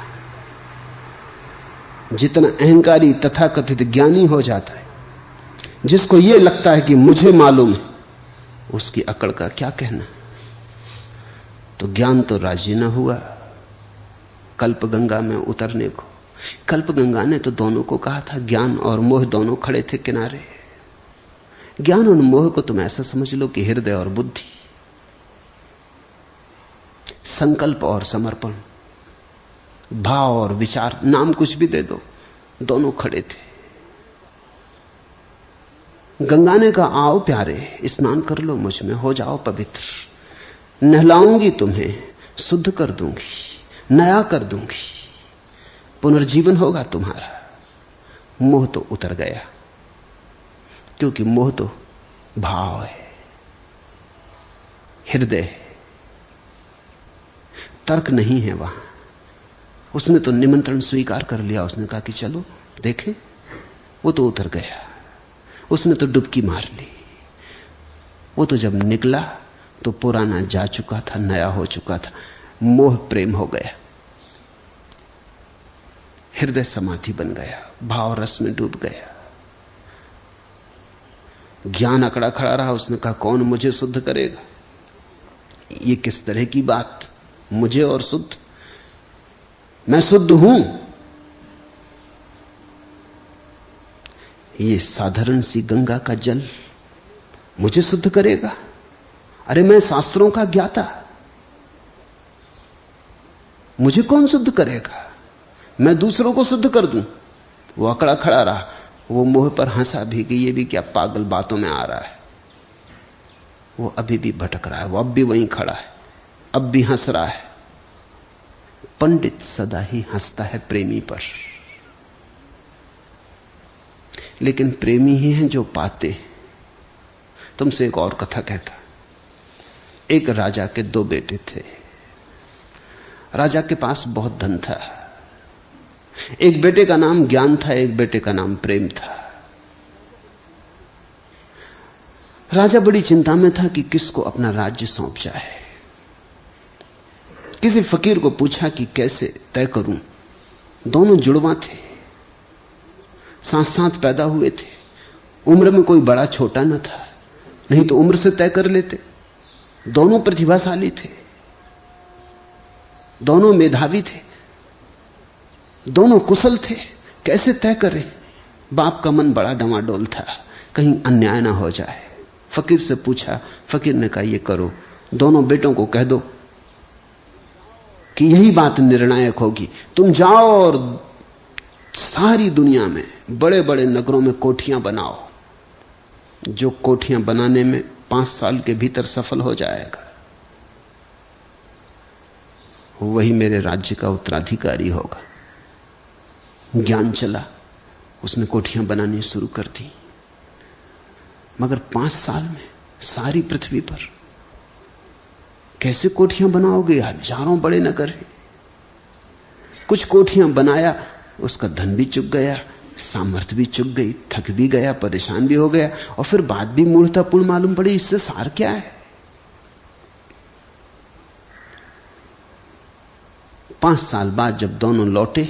जितना अहंकारी तथाकथित ज्ञानी हो जाता है। जिसको यह लगता है कि मुझे मालूम है, उसकी अकड़ का क्या कहना। तो ज्ञान तो राजी न हुआ कल्प गंगा में उतरने को। कल्प गंगा ने तो दोनों को कहा था, ज्ञान और मोह दोनों खड़े थे किनारे। ज्ञान और मोह को तुम ऐसा समझ लो कि हृदय और बुद्धि, संकल्प और समर्पण, भाव और विचार, नाम कुछ भी दे दो, दोनों खड़े थे। गंगा ने कहा, आओ प्यारे, स्नान कर लो मुझ में, हो जाओ पवित्र, नहलाऊंगी तुम्हें, शुद्ध कर दूंगी, नया कर दूंगी, पुनर्जीवन होगा तुम्हारा। मोह तो उतर गया, क्योंकि मोह तो भाव है, हृदय है, तर्क नहीं है वहां। उसने तो निमंत्रण स्वीकार कर लिया, उसने कहा कि चलो देखें, वो तो उतर गया। उसने तो डुबकी मार ली, वो तो जब निकला तो पुराना जा चुका था, नया हो चुका था। मोह प्रेम हो गया, हृदय समाधि बन गया, भाव रस में डूब गया। ज्ञान अकड़ा खड़ा रहा। उसने कहा, कौन मुझे शुद्ध करेगा? ये किस तरह की बात, मुझे और शुद्ध? मैं शुद्ध हूं। ये साधारण सी गंगा का जल मुझे शुद्ध करेगा? अरे मैं शास्त्रों का ज्ञाता, मुझे कौन शुद्ध करेगा? मैं दूसरों को शुद्ध कर दूं। वो अकड़ा खड़ा रहा। वो मोह पर हंसा भी कि ये भी क्या पागल बातों में आ रहा है। वो अभी भी भटक रहा है, वो अब भी वहीं खड़ा है, अब भी हंस रहा है। पंडित सदा ही हंसता है प्रेमी पर, लेकिन प्रेमी ही हैं जो पाते। तुमसे एक और कथा कहता। एक राजा के 2 बेटे थे। राजा के पास बहुत धन था। एक बेटे का नाम ज्ञान था, एक बेटे का नाम प्रेम था। राजा बड़ी चिंता में था कि किसको अपना राज्य सौंप जाए। किसी फकीर को पूछा कि कैसे तय करूं। दोनों जुड़वा थे, साथ साथ पैदा हुए थे, उम्र में कोई बड़ा छोटा न था, नहीं तो उम्र से तय कर लेते। दोनों प्रतिभाशाली थे, दोनों मेधावी थे, दोनों कुशल थे। कैसे तय करें? बाप का मन बड़ा डमाडोल था, कहीं अन्याय ना हो जाए। फकीर से पूछा। फकीर ने कहा, ये करो, दोनों बेटों को कह दो कि यही बात निर्णायक होगी। तुम जाओ और सारी दुनिया में बड़े बड़े नगरों में कोठियां बनाओ। जो कोठियां बनाने में 5 साल के भीतर सफल हो जाएगा, वही मेरे राज्य का उत्तराधिकारी होगा। ज्ञान चला, उसने कोठियां बनानी शुरू कर दी। मगर 5 साल में सारी पृथ्वी पर कैसे कोठियां बनाओगे? हजारों बड़े नगर हैं। कुछ कोठियां बनाया, उसका धन भी चुक गया, सामर्थ्य भी चुक गई, थक भी गया, परेशान भी हो गया, और फिर बात भी मूर्खतापूर्ण मालूम पड़ी। इससे सार क्या है? 5 साल बाद जब दोनों लौटे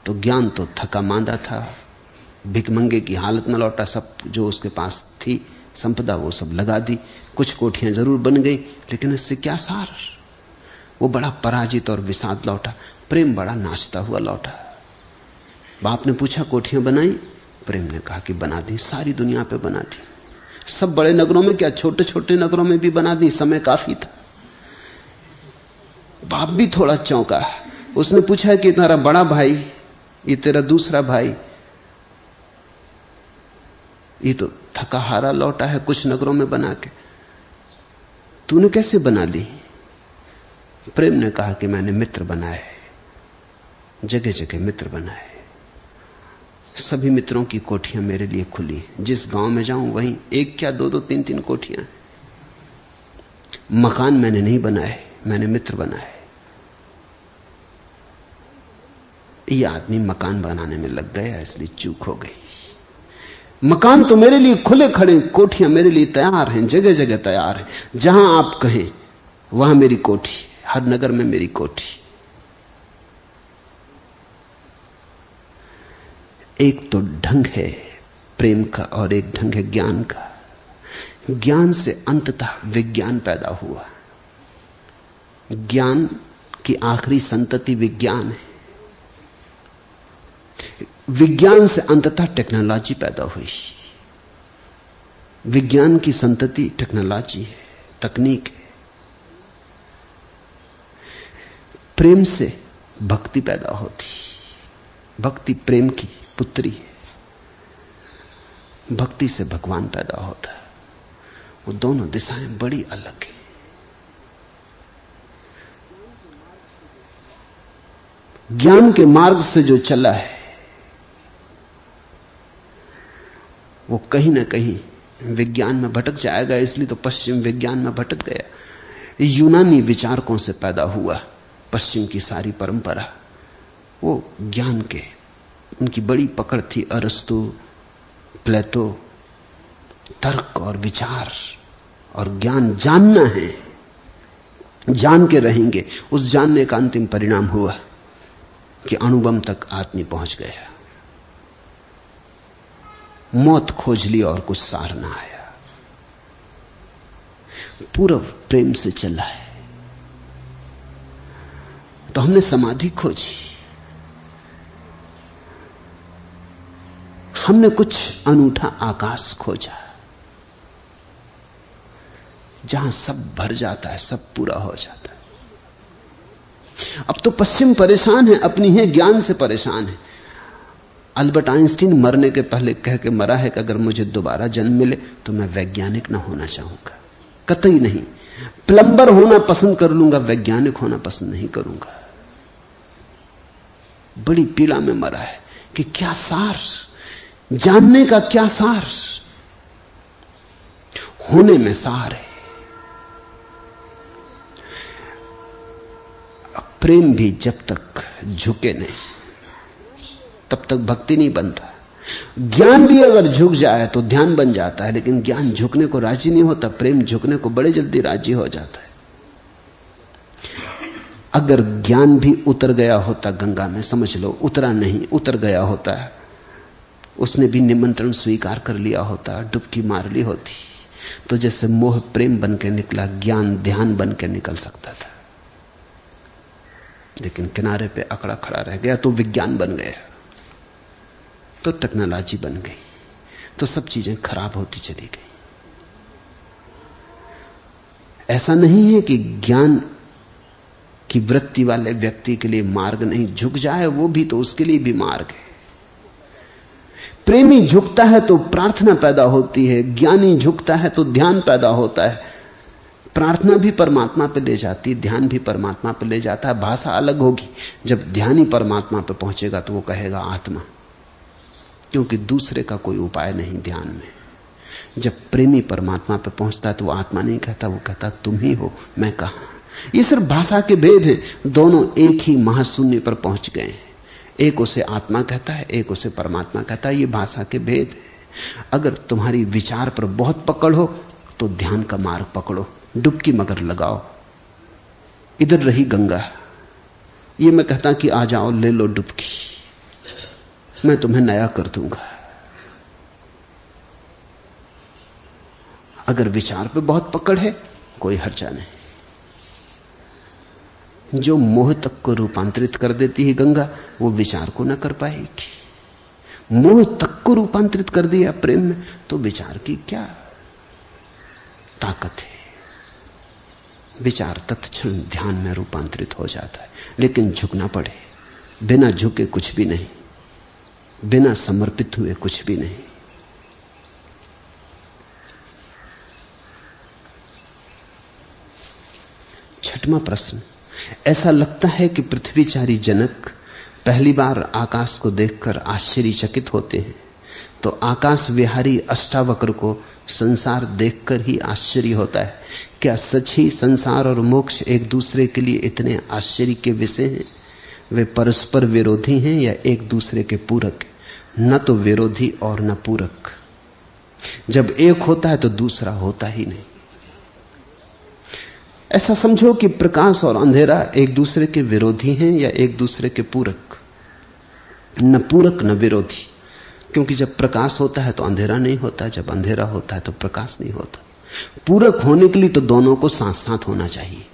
तो ज्ञान तो थका मांदा था, भिखमंगे की हालत में लौटा। सब जो उसके पास थी संपदा वो सब लगा दी। कुछ कोठियां जरूर बन गई, लेकिन इससे क्या सार? वो बड़ा पराजित और विषाद लौटा। प्रेम बड़ा नाचता हुआ लौटा। बाप ने पूछा, कोठियां बनाई? प्रेम ने कहा कि बना दी, सारी दुनिया पे बना दी। सब बड़े नगरों में क्या, छोटे छोटे नगरों में भी बना दी, समय काफी था। बाप भी थोड़ा चौंका। उसने पूछा कि तुम्हारा बड़ा भाई, ये तेरा दूसरा भाई, ये तो थका हारा लौटा है कुछ नगरों में बना के, तूने कैसे बना ली? प्रेम ने कहा कि मैंने मित्र बनाए, जगह जगह मित्र बनाए। सभी मित्रों की कोठियां मेरे लिए खुली। जिस गांव में जाऊं वहीं 1 क्या 2 2 3 3 कोठियां। मकान मैंने नहीं बनाए, मैंने मित्र बनाए। ये आदमी मकान बनाने में लग गया, इसलिए चूक हो गई। मकान तो मेरे लिए खुले खड़े, कोठियां मेरे लिए तैयार हैं, जगह जगह तैयार हैं। जहां आप कहें वहां मेरी कोठी, हर नगर में मेरी कोठी। एक तो ढंग है प्रेम का और एक ढंग है ज्ञान का। ज्ञान से अंततः विज्ञान पैदा हुआ। ज्ञान की आखिरी संतति विज्ञान है। विज्ञान से अंततः टेक्नोलॉजी पैदा हुई। विज्ञान की संतति टेक्नोलॉजी है, तकनीक है। प्रेम से भक्ति पैदा होती, भक्ति प्रेम की पुत्री है, भक्ति से भगवान पैदा होता है। वो दोनों दिशाएं बड़ी अलग हैं। ज्ञान के मार्ग से जो चला है वो कहीं ना कहीं विज्ञान में भटक जाएगा, इसलिए तो पश्चिम विज्ञान में भटक गया। यूनानी विचारकों से पैदा हुआ पश्चिम की सारी परंपरा, वो ज्ञान के, उनकी बड़ी पकड़ थी अरस्तु, प्लेटो, तर्क और विचार और ज्ञान। जानना है, जान के रहेंगे। उस जानने का अंतिम परिणाम हुआ कि अणुबम तक आदमी पहुंच गया, मौत खोज ली और कुछ सार ना आया। पूर्व प्रेम से चला है, तो हमने समाधि खोजी, हमने कुछ अनूठा आकाश खोजा जहां सब भर जाता है, सब पूरा हो जाता है। अब तो पश्चिम परेशान है, अपनी है ज्ञान से परेशान है। अल्बर्ट आइंस्टीन मरने के पहले कह के मरा है कि अगर मुझे दोबारा जन्म मिले तो मैं वैज्ञानिक ना होना चाहूंगा, कतई नहीं। प्लम्बर होना पसंद कर लूंगा, वैज्ञानिक होना पसंद नहीं करूंगा। बड़ी पीड़ा में मरा है कि क्या सार, जानने का क्या सार, होने में सार है। प्रेम भी जब तक झुके नहीं तब तक भक्ति नहीं बनता। ज्ञान भी अगर झुक जाए तो ध्यान बन जाता है, लेकिन ज्ञान झुकने को राजी नहीं होता, प्रेम झुकने को बड़े जल्दी राजी हो जाता है। अगर ज्ञान भी उतर गया होता गंगा में, समझ लो उतरा नहीं, उतर गया होता है, उसने भी निमंत्रण स्वीकार कर लिया होता, डुबकी मार ली होती, तो जैसे मोह प्रेम बन के निकला, ज्ञान ध्यान बन के निकल सकता था। लेकिन किनारे पे अकड़ा खड़ा रह गया, तो विज्ञान बन गया, तो टेक्नोलॉजी बन गई, तो सब चीजें खराब होती चली गई। ऐसा नहीं है कि ज्ञान की वृत्ति वाले व्यक्ति के लिए मार्ग नहीं, झुक जाए वो भी तो उसके लिए भी मार्ग है। प्रेमी झुकता है तो प्रार्थना पैदा होती है, ज्ञानी झुकता है तो ध्यान पैदा होता है। प्रार्थना भी परमात्मा पे ले जाती, ध्यान भी परमात्मा पे ले जाता है। भाषा अलग होगी। जब ध्यानी परमात्मा पे पहुंचेगा तो वो कहेगा आत्मा, क्योंकि दूसरे का कोई उपाय नहीं ध्यान में। जब प्रेमी परमात्मा पे पहुंचता है तो वो आत्मा नहीं कहता, वो कहता तुम ही हो, मैं कहां। ये सिर्फ भाषा के भेद हैं, दोनों एक ही महाशून्य पर पहुंच गए हैं। एक उसे आत्मा कहता है, एक उसे परमात्मा कहता है। ये भाषा के भेद है। अगर तुम्हारी विचार पर बहुत पकड़ हो तो ध्यान का मार्ग पकड़ो, डुबकी मगर लगाओ। इधर रही गंगा, ये मैं कहता कि आ जाओ ले लो डुबकी, मैं तुम्हें नया कर दूंगा। अगर विचार पे बहुत पकड़ है कोई हर्जा नहीं। जो मोह तक को रूपांतरित कर देती है गंगा, वो विचार को न कर पाएगी। मोह तक को रूपांतरित कर दिया प्रेम में, तो विचार की क्या ताकत है। विचार तत्क्षण ध्यान में रूपांतरित हो जाता है, लेकिन झुकना पड़े। बिना झुके कुछ भी नहीं, बिना समर्पित हुए कुछ भी नहीं। छठवां प्रश्न, ऐसा लगता है कि पृथ्वीचारी जनक पहली बार आकाश को देखकर आश्चर्यचकित होते हैं, तो आकाश विहारी अष्टावक्र को संसार देखकर ही आश्चर्य होता है। क्या सच ही संसार और मोक्ष एक दूसरे के लिए इतने आश्चर्य के विषय हैं? वे परस्पर विरोधी हैं या एक दूसरे के पूरक? न तो विरोधी और न पूरक। जब एक होता है तो दूसरा होता ही नहीं। ऐसा समझो कि प्रकाश और अंधेरा एक दूसरे के विरोधी हैं या एक दूसरे के पूरक। न पूरक न विरोधी, क्योंकि जब प्रकाश होता है तो अंधेरा नहीं होता, जब अंधेरा होता है तो प्रकाश नहीं होता। पूरक होने के लिए तो दोनों को साथ साथ होना चाहिए,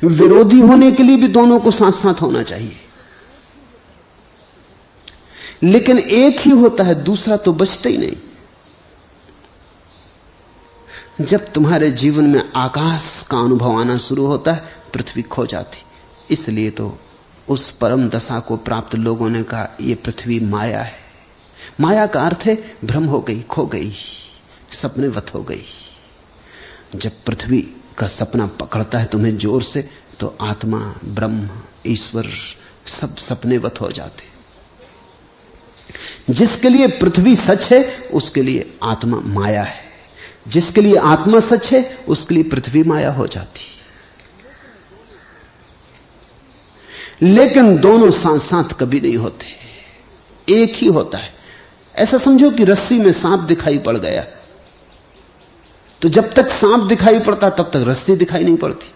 विरोधी होने के लिए भी दोनों को साथ साथ होना चाहिए। लेकिन एक ही होता है, दूसरा तो बचता ही नहीं। जब तुम्हारे जीवन में आकाश का अनुभव आना शुरू होता है, पृथ्वी खो जाती। इसलिए तो उस परम दशा को प्राप्त लोगों ने कहा यह पृथ्वी माया है। माया का अर्थ है भ्रम हो गई, खो गई, सपनेवत हो गई। जब पृथ्वी का सपना पकड़ता है तुम्हें जोर से, तो आत्मा, ब्रह्म, ईश्वर सब सपनेवत हो जाते। जिसके लिए पृथ्वी सच है उसके लिए आत्मा माया है, जिसके लिए आत्मा सच है उसके लिए पृथ्वी माया हो जाती। लेकिन दोनों साथ साथ कभी नहीं होते, एक ही होता है। ऐसा समझो कि रस्सी में सांप दिखाई पड़ गया, तो जब तक सांप दिखाई पड़ता तब तक रस्सी दिखाई नहीं पड़ती।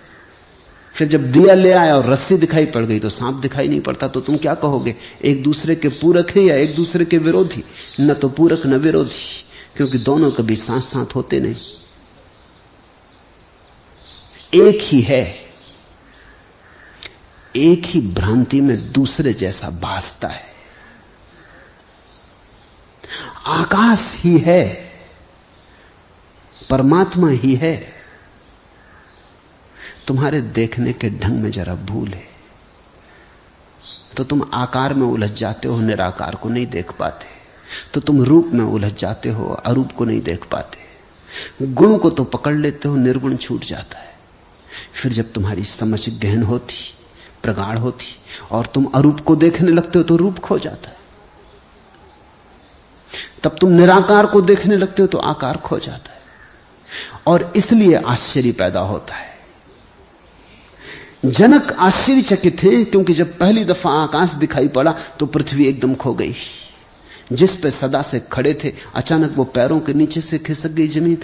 फिर जब दिया ले आया और रस्सी दिखाई पड़ गई तो सांप दिखाई नहीं पड़ता। तो तुम क्या कहोगे, एक दूसरे के पूरक हैं या एक दूसरे के विरोधी? न तो पूरक न विरोधी, क्योंकि दोनों कभी साथ साथ होते नहीं, एक ही है। एक ही भ्रांति में दूसरे जैसा भासता है। आकाश ही है, परमात्मा ही है। तुम्हारे देखने के ढंग में जरा भूल है तो तुम आकार में उलझ जाते हो, निराकार को नहीं देख पाते। तो तुम रूप में उलझ जाते हो, अरूप को नहीं देख पाते। गुण को तो पकड़ लेते हो, निर्गुण छूट जाता है। फिर जब तुम्हारी समझ गहन होती, प्रगाढ़ होती और तुम अरूप को देखने लगते हो तो रूप खो जाता है। तब तुम निराकार को देखने लगते हो तो आकार खो जाता है। और इसलिए आश्चर्य पैदा होता है। जनक आश्चर्यचकित थे क्योंकि जब पहली दफा आकाश दिखाई पड़ा तो पृथ्वी एकदम खो गई। जिस पे सदा से खड़े थे, अचानक वो पैरों के नीचे से खिसक गई जमीन।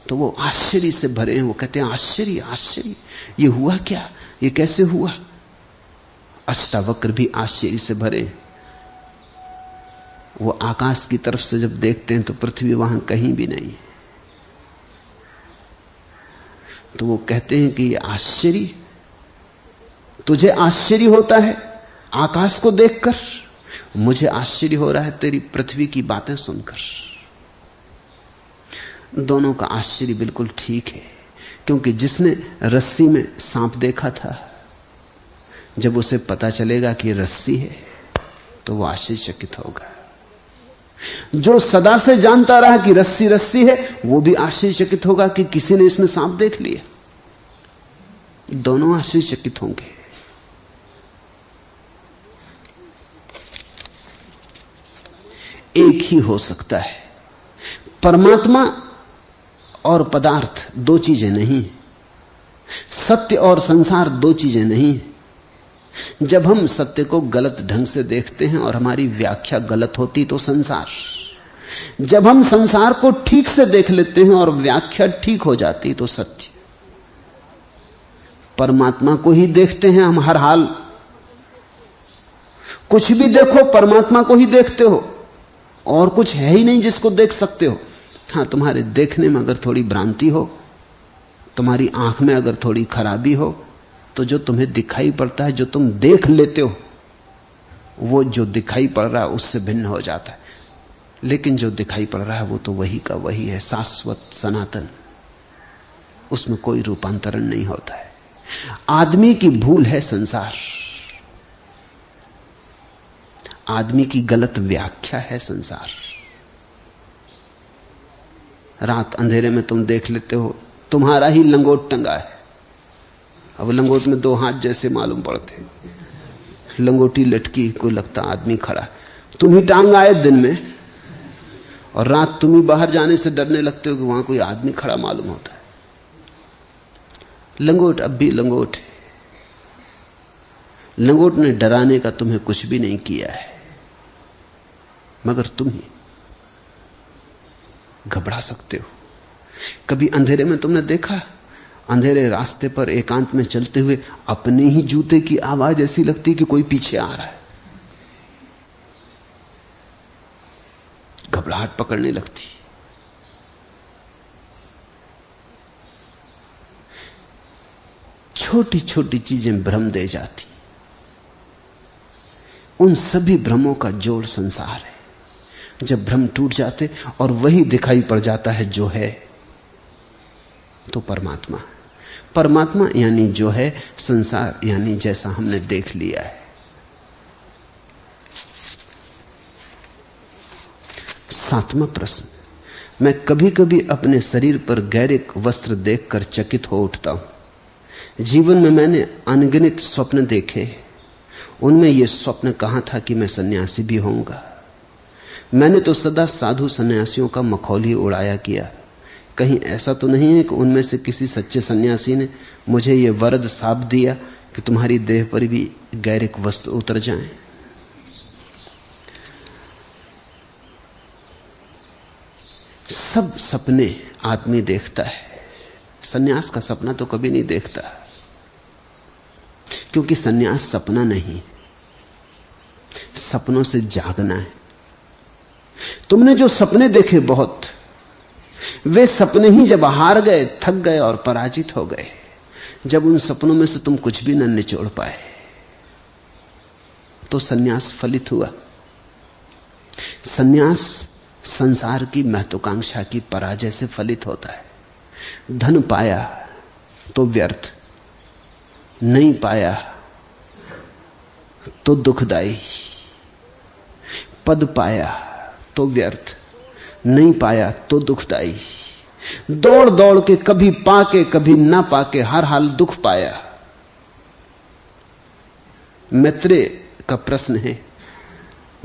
तो वो आश्चर्य से भरे हैं। वो कहते हैं आश्चर्य, आश्चर्य, ये हुआ क्या, ये कैसे हुआ? अष्टावक्र भी आश्चर्य से भरे हैं। वो आकाश की तरफ से जब देखते हैं तो पृथ्वी वहां कहीं भी नहीं है। तो वो कहते हैं कि ये आश्चर्य, तुझे आश्चर्य होता है आकाश को देखकर, मुझे आश्चर्य हो रहा है तेरी पृथ्वी की बातें सुनकर। दोनों का आश्चर्य बिल्कुल ठीक है, क्योंकि जिसने रस्सी में सांप देखा था, जब उसे पता चलेगा कि रस्सी है तो वो आश्चर्यचकित होगा। जो सदा से जानता रहा कि रस्सी रस्सी है, वो भी आश्चर्यचकित होगा कि किसी ने इसमें सांप देख लिया। दोनों आश्चर्यचकित होंगे। एक ही हो सकता है। परमात्मा और पदार्थ दो चीजें नहीं, सत्य और संसार दो चीजें नहीं। जब हम सत्य को गलत ढंग से देखते हैं और हमारी व्याख्या गलत होती तो संसार, जब हम संसार को ठीक से देख लेते हैं और व्याख्या ठीक हो जाती तो सत्य। परमात्मा को ही देखते हैं हम हर हाल, कुछ भी देखो परमात्मा को ही देखते हो, और कुछ है ही नहीं जिसको देख सकते हो। हां, तुम्हारे देखने में अगर थोड़ी भ्रांति हो, तुम्हारी आंख में अगर थोड़ी खराबी हो, तो जो तुम्हें दिखाई पड़ता है, जो तुम देख लेते हो, वो जो दिखाई पड़ रहा है उससे भिन्न हो जाता है। लेकिन जो दिखाई पड़ रहा है वो तो वही का वही है, शाश्वत, सनातन। उसमें कोई रूपांतरण नहीं होता है। आदमी की भूल है संसार, आदमी की गलत व्याख्या है संसार। रात अंधेरे में तुम देख लेते हो तुम्हारा ही लंगोट टंगा है। अब लंगोट में दो हाथ जैसे मालूम पड़ते, लंगोटी लटकी, को लगता आदमी खड़ा। तुम ही टांग आए दिन में, और रात तुम ही बाहर जाने से डरने लगते हो कि वहां कोई आदमी खड़ा मालूम होता है। लंगोट अब भी लंगोट है। लंगोट ने डराने का तुम्हें कुछ भी नहीं किया है, मगर तुम ही घबरा सकते हो। कभी अंधेरे में तुमने देखा, अंधेरे रास्ते पर एकांत में चलते हुए अपने ही जूते की आवाज ऐसी लगती कि कोई पीछे आ रहा है, घबराहट पकड़ने लगती। छोटी छोटी चीजें भ्रम दे जाती। उन सभी भ्रमों का जोड़ संसार है। जब भ्रम टूट जाते और वही दिखाई पड़ जाता है जो है, तो परमात्मा। परमात्मा यानी जो है, संसार यानी जैसा हमने देख लिया है। सातवां प्रश्न, मैं कभी कभी अपने शरीर पर गैरिक वस्त्र देखकर चकित हो उठता हूं। जीवन में मैंने अनगिनत स्वप्न देखे, उनमें यह स्वप्न कहा था कि मैं सन्यासी भी होऊंगा। मैंने तो सदा साधु सन्यासियों का मखौल ही उड़ाया किया। कहीं ऐसा तो नहीं है कि उनमें से किसी सच्चे सन्यासी ने मुझे यह वरद साप दिया कि तुम्हारी देह पर भी गैरिक वस्त्र उतर जाएं। सब सपने आदमी देखता है, सन्यास का सपना तो कभी नहीं देखता, क्योंकि सन्यास सपना नहीं, सपनों से जागना है। तुमने जो सपने देखे बहुत, वे सपने ही जब हार गए, थक गए और पराजित हो गए, जब उन सपनों में से तुम कुछ भी न निचोड़ पाए, तो सन्यास फलित हुआ। सन्यास संसार की महत्वाकांक्षा की पराजय से फलित होता है। धन पाया तो व्यर्थ, नहीं पाया तो दुखदाई, पद पाया तो व्यर्थ, नहीं पाया तो दुखदाई। दौड़ दौड़ के कभी पाके कभी ना पाके हर हाल दुख पाया। मैत्रेय का प्रश्न है,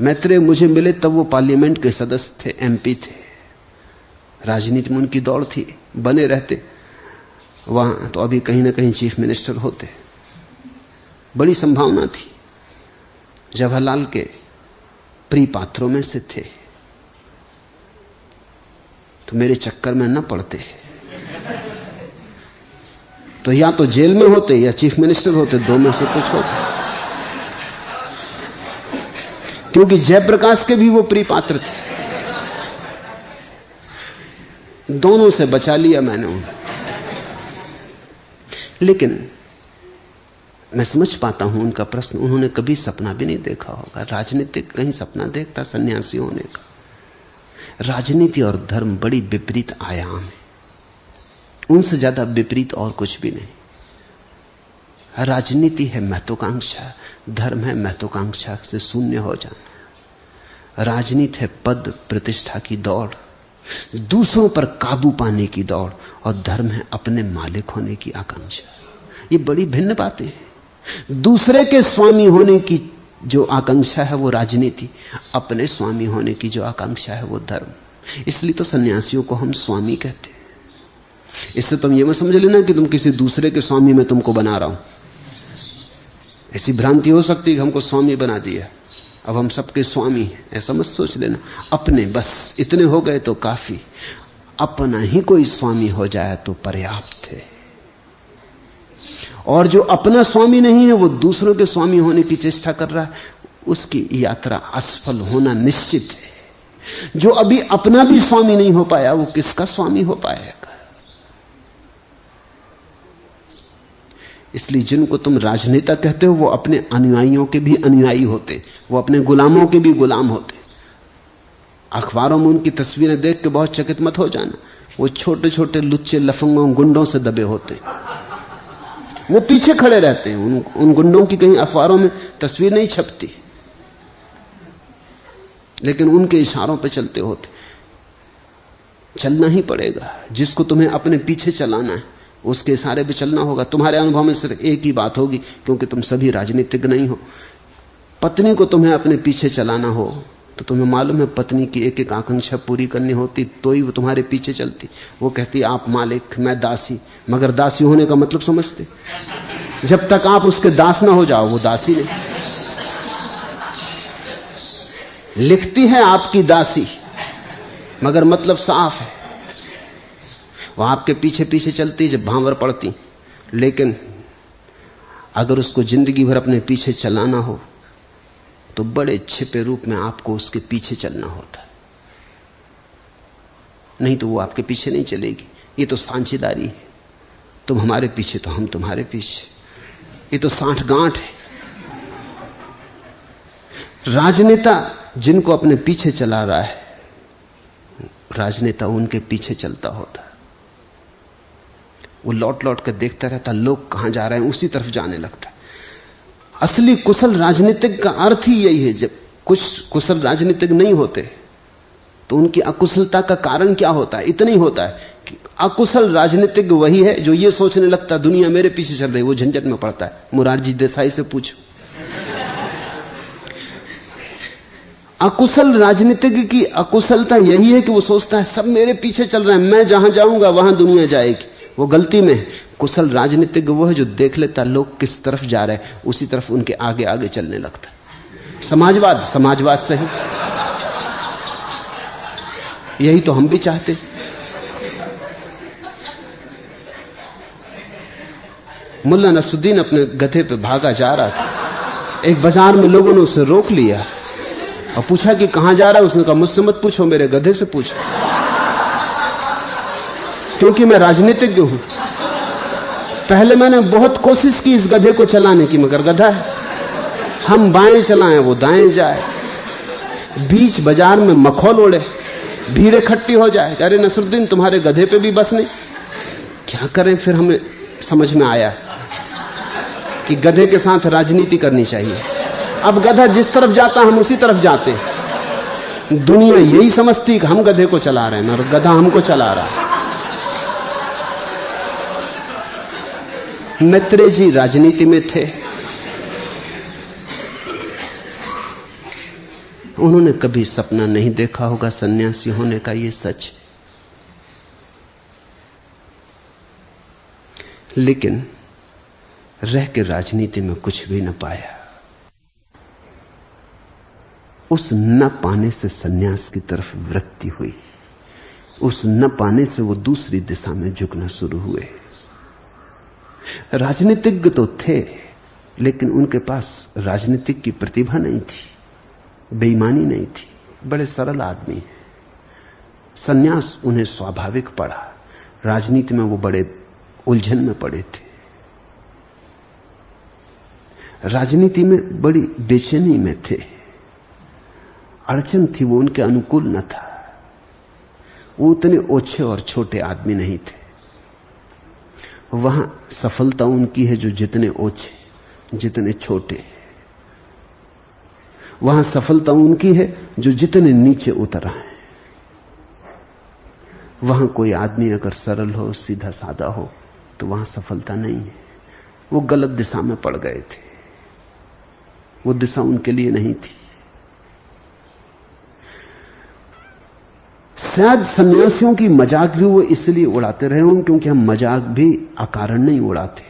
मैत्रेय मुझे मिले तब वो पार्लियामेंट के सदस्य थे, एमपी थे, राजनीति में उनकी दौड़ थी, बने रहते वहां तो अभी कहीं ना कहीं चीफ मिनिस्टर होते, बड़ी संभावना थी। जवाहरलाल के प्रिय पात्रों में से थे, तो मेरे चक्कर में न पड़ते तो या तो जेल में होते या चीफ मिनिस्टर होते, दो में से कुछ होते। क्योंकि जयप्रकाश के भी वो प्रिय पात्र थे, दोनों से बचा लिया मैंने उन्हें। लेकिन मैं समझ पाता हूं उनका प्रश्न, उन्होंने कभी सपना भी नहीं देखा होगा। राजनीतिक कहीं सपना देखता सन्यासी होने का? राजनीति और धर्म बड़ी विपरीत आयाम है, उनसे ज्यादा विपरीत और कुछ भी नहीं। राजनीति है महत्वाकांक्षा, धर्म है महत्वाकांक्षा से शून्य हो जाना। राजनीति है पद प्रतिष्ठा की दौड़, दूसरों पर काबू पाने की दौड़, और धर्म है अपने मालिक होने की आकांक्षा। ये बड़ी भिन्न बातें हैं। दूसरे के स्वामी होने की जो आकांक्षा है वो राजनीति, अपने स्वामी होने की जो आकांक्षा है वो धर्म। इसलिए तो सन्यासियों को हम स्वामी कहते हैं। इससे तुम ये मत समझ लेना कि तुम किसी दूसरे के स्वामी में तुमको बना रहा हूं। ऐसी भ्रांति हो सकती है कि हमको स्वामी बना दिया, अब हम सबके स्वामी हैं, ऐसा मत सोच लेना। अपने बस इतने हो गए तो काफी, अपना ही कोई स्वामी हो जाए तो पर्याप्त है। और जो अपना स्वामी नहीं है वो दूसरों के स्वामी होने की चेष्टा कर रहा है, उसकी यात्रा असफल होना निश्चित है। जो अभी अपना भी स्वामी नहीं हो पाया वो किसका स्वामी हो पाएगा? इसलिए जिनको तुम राजनेता कहते हो वो अपने अनुयायियों के भी अनुयायी होते, वो अपने गुलामों के भी गुलाम होते। अखबारों में उनकी तस्वीरें देख के बहुत चकित मत हो जाना, वो छोटे छोटे लुच्चे लफंगों गुंडों से दबे होते, वो पीछे खड़े रहते हैं। उन गुंडों की कहीं अखबारों में तस्वीर नहीं छपती, लेकिन उनके इशारों पे चलते होते। चलना ही पड़ेगा, जिसको तुम्हें अपने पीछे चलाना है उसके इशारे पे चलना होगा। तुम्हारे अनुभव में सिर्फ एक ही बात होगी, क्योंकि तुम सभी राजनीतिज्ञ नहीं हो। पत्नी को तुम्हें अपने पीछे चलाना हो तो तुम्हें मालूम है पत्नी की एक एक आकांक्षा पूरी करनी होती, तो ही वो तुम्हारे पीछे चलती। वो कहती आप मालिक मैं दासी, मगर दासी होने का मतलब समझते? जब तक आप उसके दास ना हो जाओ वो दासी नहीं। लिखती है आपकी दासी, मगर मतलब साफ है, वो आपके पीछे पीछे चलती जब भांवर पड़ती। लेकिन अगर उसको जिंदगी भर अपने पीछे चलाना हो तो बड़े छिपे रूप में आपको उसके पीछे चलना होता है, नहीं तो वो आपके पीछे नहीं चलेगी। ये तो साझेदारी है, तुम हमारे पीछे तो हम तुम्हारे पीछे, ये तो साठगांठ है। राजनेता जिनको अपने पीछे चला रहा है, राजनेता उनके पीछे चलता होता है। वो लौट लौट कर देखता रहता लोग कहां जा रहे हैं, उसी तरफ जाने लगता। असली कुशल राजनीतिक का अर्थ ही यही है। जब कुछ कुशल राजनीतिक नहीं होते तो उनकी अकुशलता का कारण क्या होता है? इतना ही होता है कि अकुशल राजनीतिक वही है जो ये सोचने लगता दुनिया मेरे पीछे चल रही, वो झंझट में पड़ता है। मोरारजी देसाई से पूछो। अकुशल राजनीतिक की अकुशलता यही है कि वो सोचता है सब मेरे पीछे चल रहे हैं, मैं जहां जाऊंगा वहां दुनिया जाएगी। वो गलती में है। कुशल राजनीतिक वो है जो देख लेता लोग किस तरफ जा रहे हैं, उसी तरफ उनके आगे आगे चलने लगता है। समाजवाद सही, यही तो हम भी चाहते। मुल्ला नसरुद्दीन अपने गधे पे भागा जा रहा था। एक बाजार में लोगों ने उसे रोक लिया और पूछा कि कहां जा रहा है। उसने कहा मुझसे मत पूछो, मेरे गधे से पूछो, क्योंकि मैं राजनीतिज्ञ हूं। पहले मैंने बहुत कोशिश की इस गधे को चलाने की, मगर गधा है, हम बाएं चलाएं वो दाएं जाए, बीच बाजार में मखौल उड़े, भीड़ इकट्ठी हो जाए। अरे नसरुद्दीन तुम्हारे गधे पे भी बस नहीं, क्या करें? फिर हमें समझ में आया कि गधे के साथ राजनीति करनी चाहिए। अब गधा जिस तरफ जाता हम उसी तरफ जाते। दुनिया यही समझती कि हम गधे को चला रहे हैं और गधा हमको चला रहा है। मैत्रेय जी राजनीति में थे। उन्होंने कभी सपना नहीं देखा होगा सन्यासी होने का, ये सच। लेकिन रह के राजनीति में कुछ भी न पाया। उस न पाने से सन्यास की तरफ वृत्ति हुई। उस न पाने से वो दूसरी दिशा में झुकना शुरू हुए। राजनीतिज्ञ तो थे, लेकिन उनके पास राजनीतिक की प्रतिभा नहीं थी, बेईमानी नहीं थी, बड़े सरल आदमी हैं। सन्यास उन्हें स्वाभाविक पड़ा। राजनीति में वो बड़े उलझन में पड़े थे। राजनीति में बड़ी बेचैनी में थे। अड़चन थी, वो उनके अनुकूल न था। वो उतने ओछे और छोटे आदमी नहीं थे। वहां सफलता उनकी है जो जितने ओछे, जितने छोटे। वहां सफलता उनकी है जो जितने नीचे उतर आए। वहां कोई आदमी अगर सरल हो, सीधा साधा हो, तो वहां सफलता नहीं है। वो गलत दिशा में पड़ गए थे। वो दिशा उनके लिए नहीं थी। शायद सन्यासियों की मजाक भी वो इसलिए उड़ाते रहे हों क्योंकि हम मजाक भी अकारण नहीं उड़ाते।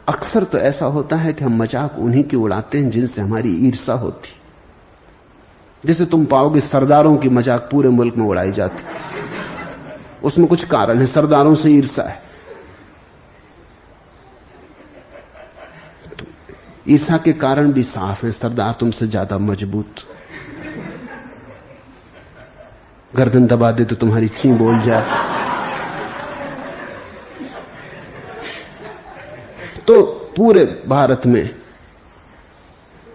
अक्सर तो ऐसा होता है कि हम मजाक उन्हीं की उड़ाते हैं जिनसे हमारी ईर्ष्या होती। जैसे तुम पाओगे सरदारों की मजाक पूरे मुल्क में उड़ाई जाती, उसमें कुछ कारण है, सरदारों से ईर्ष्या है। ईर्ष्या के कारण भी साफ है, सरदार तुमसे ज्यादा मजबूत, गर्दन दबा दे तो तुम्हारी ची बोल जाए। तो पूरे भारत में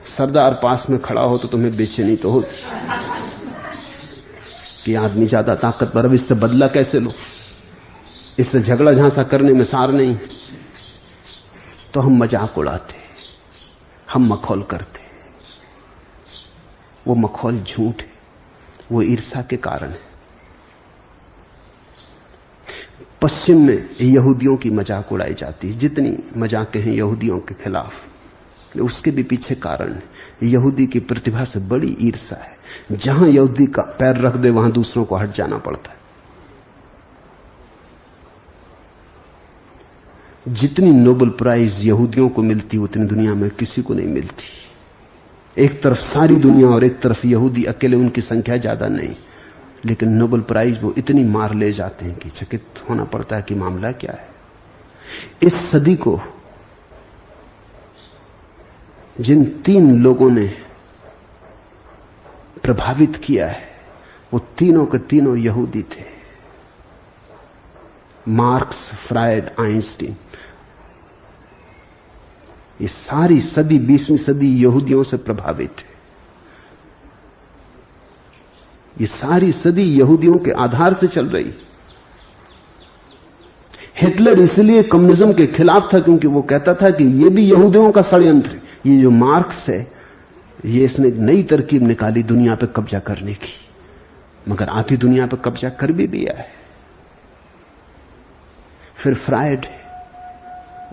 सरदार पास में खड़ा हो तो तुम्हें बेचैनी तो होती कि आदमी ज्यादा ताकतवर, अब इससे बदला कैसे लो, इससे झगड़ा झांसा करने में सार नहीं। तो हम मजाक उड़ाते, हम मखौल करते। वो मखौल झूठ है, वो ईर्ष्या के कारण है। पश्चिम में यहूदियों की मजाक उड़ाई जाती है, जितनी मजाकें हैं यहूदियों के खिलाफ, उसके भी पीछे कारण है। यहूदी की प्रतिभा से बड़ी ईर्ष्या है। जहां यहूदी का पैर रख दे वहां दूसरों को हट जाना पड़ता है। जितनी नोबेल प्राइज यहूदियों को मिलती उतनी दुनिया में किसी को नहीं मिलती। एक तरफ सारी दुनिया और एक तरफ यहूदी, अकेले उनकी संख्या ज्यादा नहीं, लेकिन नोबेल प्राइज वो इतनी मार ले जाते हैं कि चकित होना पड़ता है कि मामला क्या है। इस सदी को जिन 3 लोगों ने प्रभावित किया है, वो तीनों के तीनों यहूदी थे। Marx, Freud, Einstein. ये सारी सदी 20वीं सदी यहूदियों से प्रभावित है। ये सारी सदी यहूदियों के आधार से चल रही। हिटलर इसलिए कम्युनिज्म के खिलाफ था क्योंकि वो कहता था कि ये भी यहूदियों का षड्यंत्र, ये जो मार्क्स है ये इसने नई तरकीब निकाली दुनिया पे कब्जा करने की, मगर आधी दुनिया पे कब्जा कर भी लिया है। फिर फ्रायड,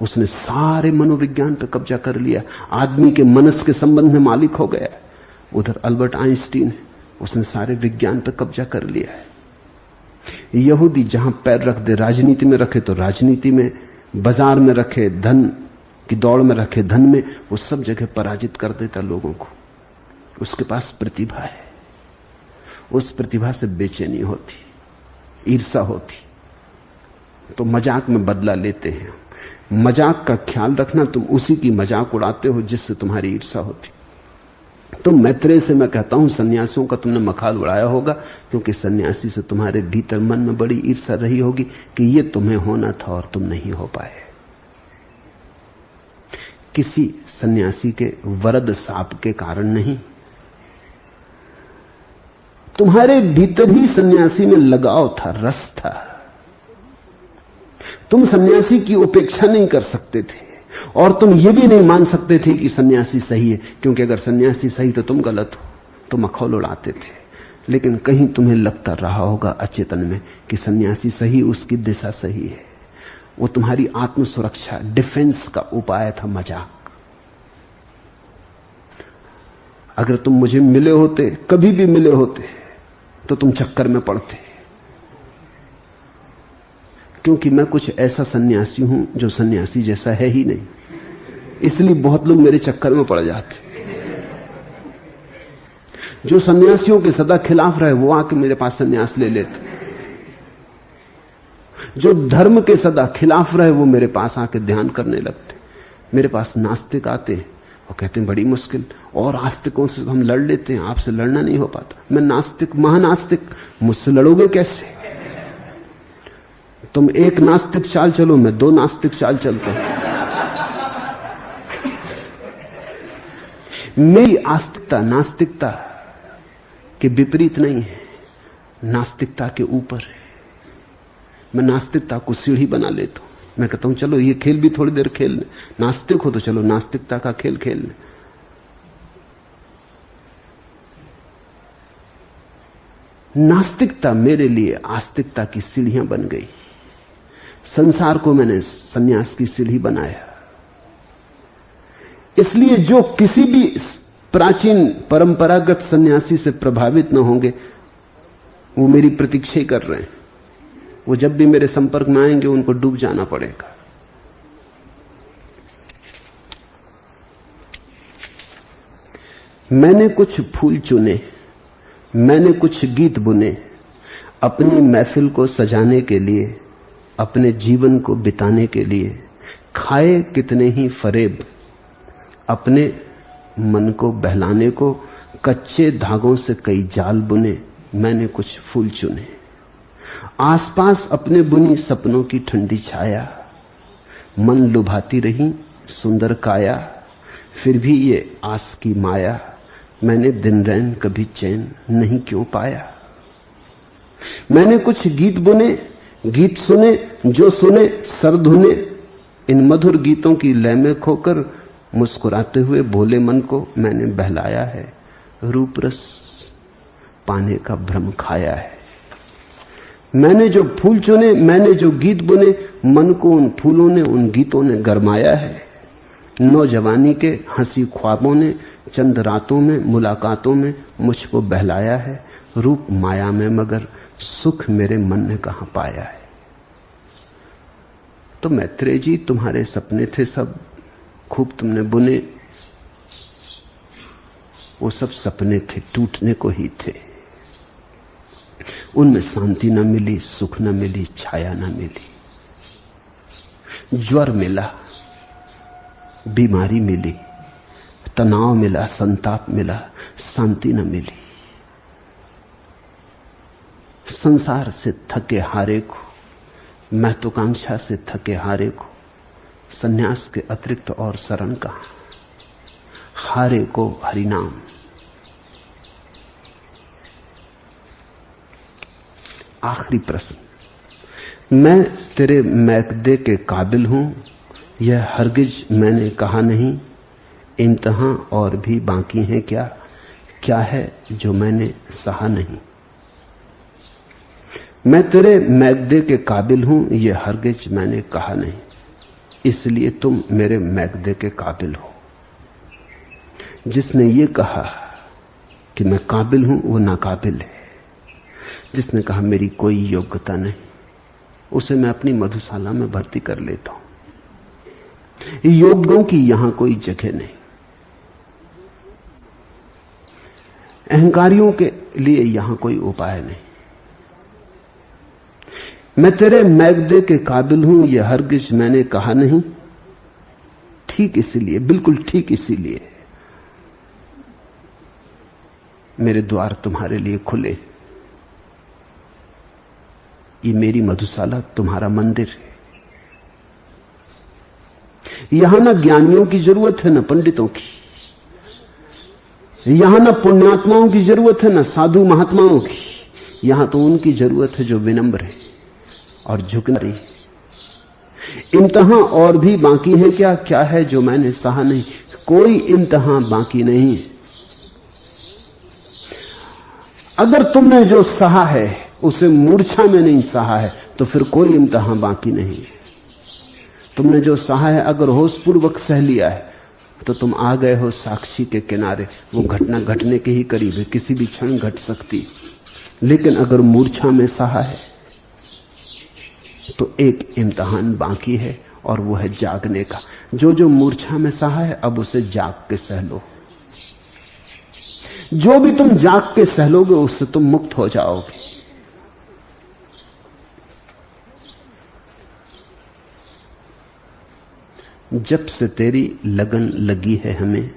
उसने सारे मनोविज्ञान पे कब्जा कर लिया, आदमी के मनस के संबंध में मालिक हो गया। उधर अल्बर्ट आइंस्टीन, उसने सारे विज्ञान पे कब्जा कर लिया है। यहूदी जहां पैर रख दे, राजनीति में रखे तो राजनीति में, बाजार में रखे, धन की दौड़ में रखे धन में, वो सब जगह पराजित कर देता लोगों को। उसके पास प्रतिभा है, उस प्रतिभा से बेचैनी होती, ईर्ष्या होती, तो मजाक में बदला लेते हैं। मजाक का ख्याल रखना, तुम उसी की मजाक उड़ाते हो जिससे तुम्हारी ईर्ष्या होती। तो मैत्रेय से मैं कहता हूं, सन्यासियों का तुमने मखाल उड़ाया होगा, क्योंकि सन्यासी से तुम्हारे भीतर मन में बड़ी ईर्ष्या रही होगी कि ये तुम्हें होना था और तुम नहीं हो पाए। किसी सन्यासी के वरद साप के कारण नहीं, तुम्हारे भीतर ही सन्यासी में लगाव था, रस था। तुम सन्यासी की उपेक्षा नहीं कर सकते थे, और तुम ये भी नहीं मान सकते थे कि सन्यासी सही है, क्योंकि अगर सन्यासी सही तो तुम गलत हो, तो मखौल उड़ाते थे। लेकिन कहीं तुम्हें लगता रहा होगा अचेतन में कि सन्यासी सही, उसकी दिशा सही है। वो तुम्हारी आत्म सुरक्षा, डिफेंस का उपाय था, मजाक। अगर तुम मुझे मिले होते, कभी भी मिले होते, तो तुम चक्कर में पड़ते, क्योंकि मैं कुछ ऐसा सन्यासी हूं जो सन्यासी जैसा है ही नहीं। इसलिए बहुत लोग मेरे चक्कर में पड़ जाते। जो सन्यासियों के सदा खिलाफ रहे वो आके मेरे पास सन्यास ले लेते, जो धर्म के सदा खिलाफ रहे वो मेरे पास आके ध्यान करने लगते। मेरे पास नास्तिक आते हैं और कहते हैं बड़ी मुश्किल, और आस्तिकों से हम लड़ लेते हैं, आपसे लड़ना नहीं हो पाता। मैं नास्तिक, महानास्तिक, मुझसे लड़ोगे कैसे? तुम एक नास्तिक चाल चलो, मैं दो नास्तिक चाल चलता हूं। मेरी आस्तिकता नास्तिकता के विपरीत नहीं है, नास्तिकता के ऊपर है। मैं नास्तिकता को सीढ़ी बना लेता हूं। मैं कहता हूं चलो ये खेल भी थोड़ी देर खेल लें, नास्तिक हो तो चलो नास्तिकता का खेल खेल लें। नास्तिकता मेरे लिए आस्तिकता की सीढ़ियां बन गई। संसार को मैंने सन्यास की सीढ़ी बनाया। इसलिए जो किसी भी प्राचीन परंपरागत सन्यासी से प्रभावित न होंगे, वो मेरी प्रतीक्षा कर रहे हैं। वो जब भी मेरे संपर्क में आएंगे उनको डूब जाना पड़ेगा। मैंने कुछ फूल चुने, मैंने कुछ गीत बुने, अपनी महफिल को सजाने के लिए, अपने जीवन को बिताने के लिए। खाए कितने ही फरेब, अपने मन को बहलाने को, कच्चे धागों से कई जाल बुने, मैंने कुछ फूल चुने। आसपास अपने बुनी सपनों की ठंडी छाया, मन लुभाती रही सुंदर काया, फिर भी ये आस की माया, मैंने दिन रैन कभी चैन नहीं क्यों पाया। मैंने कुछ गीत बुने, गीत सुने, जो सुने सर धुने, इन मधुर गीतों की लय में खोकर मुस्कुराते हुए भोले मन को मैंने बहलाया है, रूप रस पाने का भ्रम खाया है। मैंने जो फूल चुने, मैंने जो गीत बुने, मन को उन फूलों ने, उन गीतों ने गरमाया है। नौजवानी के हंसी ख्वाबों ने चंद रातों में, मुलाकातों में मुझको बहलाया है, रूप माया में मगर सुख मेरे मन ने कहां पाया है। तो मैत्रेय जी, तुम्हारे सपने थे सब, खूब तुमने बुने, वो सब सपने थे, टूटने को ही थे। उनमें शांति न मिली, सुख न मिली, छाया न मिली। ज्वर मिला, बीमारी मिली, तनाव मिला, संताप मिला, शांति न मिली। संसार से थके हारे को, महत्वाकांक्षा से थके हारे को सन्यास के अतिरिक्त और शरण कहां? हारे को हरिनाम। आखिरी प्रश्न, मैं तेरे मैकदे के काबिल हूं यह हरगिज मैंने कहा नहीं। इंतहा और भी बाकी है क्या, क्या है जो मैंने सहा नहीं। मैं तेरे मैकदे के काबिल हूं यह हरगिज मैंने कहा नहीं, इसलिए तुम मेरे मैकदे के काबिल हो। जिसने ये कहा कि मैं काबिल हूं वो नाकाबिल है। जिसने कहा मेरी कोई योग्यता नहीं, उसे मैं अपनी मधुशाला में भर्ती कर लेता हूं। योग्यों की यहां कोई जगह नहीं। अहंकारियों के लिए यहां कोई उपाय नहीं। मैं तेरे मैकदे के काबिल हूं यह हरगिज मैंने कहा नहीं। ठीक इसीलिए, बिल्कुल ठीक इसीलिए मेरे द्वार तुम्हारे लिए खुले। ये मेरी मधुशाला तुम्हारा मंदिर है। यहां ना ज्ञानियों की जरूरत है, ना पंडितों की। यहां ना पुण्यात्माओं की जरूरत है, ना साधु महात्माओं की। यहां तो उनकी जरूरत है जो विनम्र है और झुकना। इम्तहा और भी बाकी है क्या, क्या है जो मैंने सहा नहीं। कोई इम्तहा बाकी नहीं। अगर तुमने जो सहा है उसे मूर्छा में नहीं सहा है तो फिर कोई इम्तहा बाकी नहीं। तुमने जो सहा है अगर होशपूर्वक सह लिया है तो तुम आ गए हो साक्षी के किनारे। वो घटना घटने के ही करीब है, किसी भी क्षण घट सकती। लेकिन अगर मूर्छा में सहा है तो एक इम्तिहान बाकी है और वो है जागने का। जो जो मूर्छा में सहा है अब उसे जाग के सह लो। जो भी तुम जाग के सह लोगे उससे तुम मुक्त हो जाओगे। जब से तेरी लगन लगी है हमें,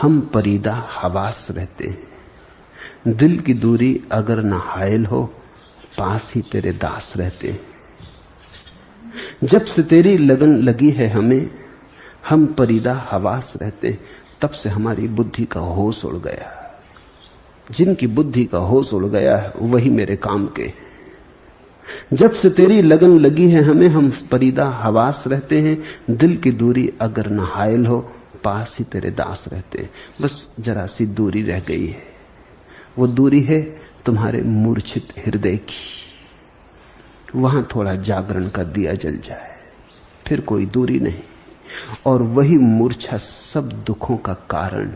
हम परीदा हवास रहते हैं। दिल की दूरी अगर न हायल हो, पास ही तेरे दास रहते हैं। जब से तेरी लगन लगी है हमें, हम परीदा हवास रहते हैं। तब से हमारी बुद्धि का होश उड़ गया। जिनकी बुद्धि का होश उड़ गया है वही मेरे काम के। जब से तेरी लगन लगी है हमें, हम परीदा हवास रहते हैं। दिल की दूरी अगर न हायल हो, पास ही तेरे दास रहते हैं। बस जरा सी दूरी रह गई है। वो दूरी है तुम्हारे मूर्छित हृदय की। वहां थोड़ा जागरण का दिया जल जाए, फिर कोई दूरी नहीं। और वही मूर्छा सब दुखों का कारण।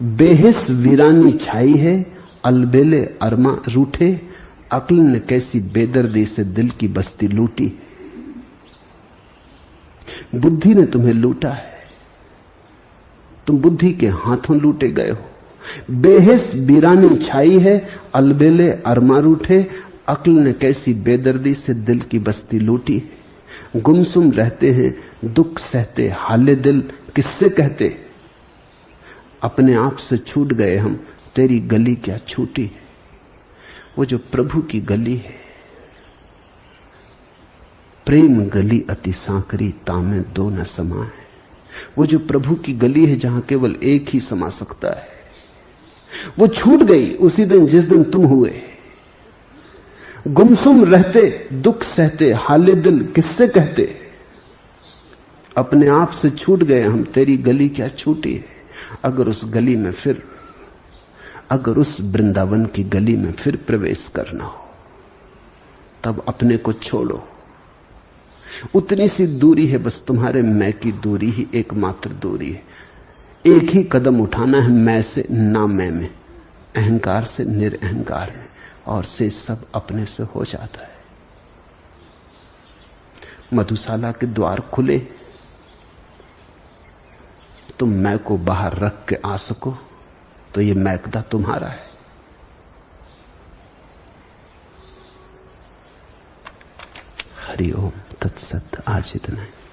बेहिस वीरानी छाई है, अलबेले अरमा रूठे। अक्ल ने कैसी बेदर्दी से दिल की बस्ती लूटी। बुद्धि ने तुम्हें लूटा है, तुम बुद्धि के हाथों लूटे गए हो। बेहिस वीरानी छाई है, अलबेले अरमा रूठे। अक्ल ने कैसी बेदर्दी से दिल की बस्ती लूटी। गुमसुम रहते हैं, दुख सहते, हाले दिल किससे कहते। अपने आप से छूट गए हम, तेरी गली क्या छूटी। वो जो प्रभु की गली है, प्रेम गली अति सांकरी, तामे दो न समा है। वो जो प्रभु की गली है जहां केवल एक ही समा सकता है, वो छूट गई उसी दिन जिस दिन तुम हुए। गुमसुम रहते, दुख सहते, हाले दिल किससे कहते। अपने आप से छूट गए हम, तेरी गली क्या छूटी है। अगर उस गली में फिर, अगर उस वृंदावन की गली में फिर प्रवेश करना हो, तब अपने को छोड़ो। उतनी सी दूरी है बस, तुम्हारे मैं की दूरी ही एकमात्र दूरी है। एक ही कदम उठाना है, मैं से ना मैं में, अहंकार से निरअहंकार में, और से सब अपने से हो जाता है। मधुशाला के द्वार खुले, तुम मैं को बाहर रख के आ सको तो ये मैकदा तुम्हारा है। हरि ओम तत्सत। आज इतना है।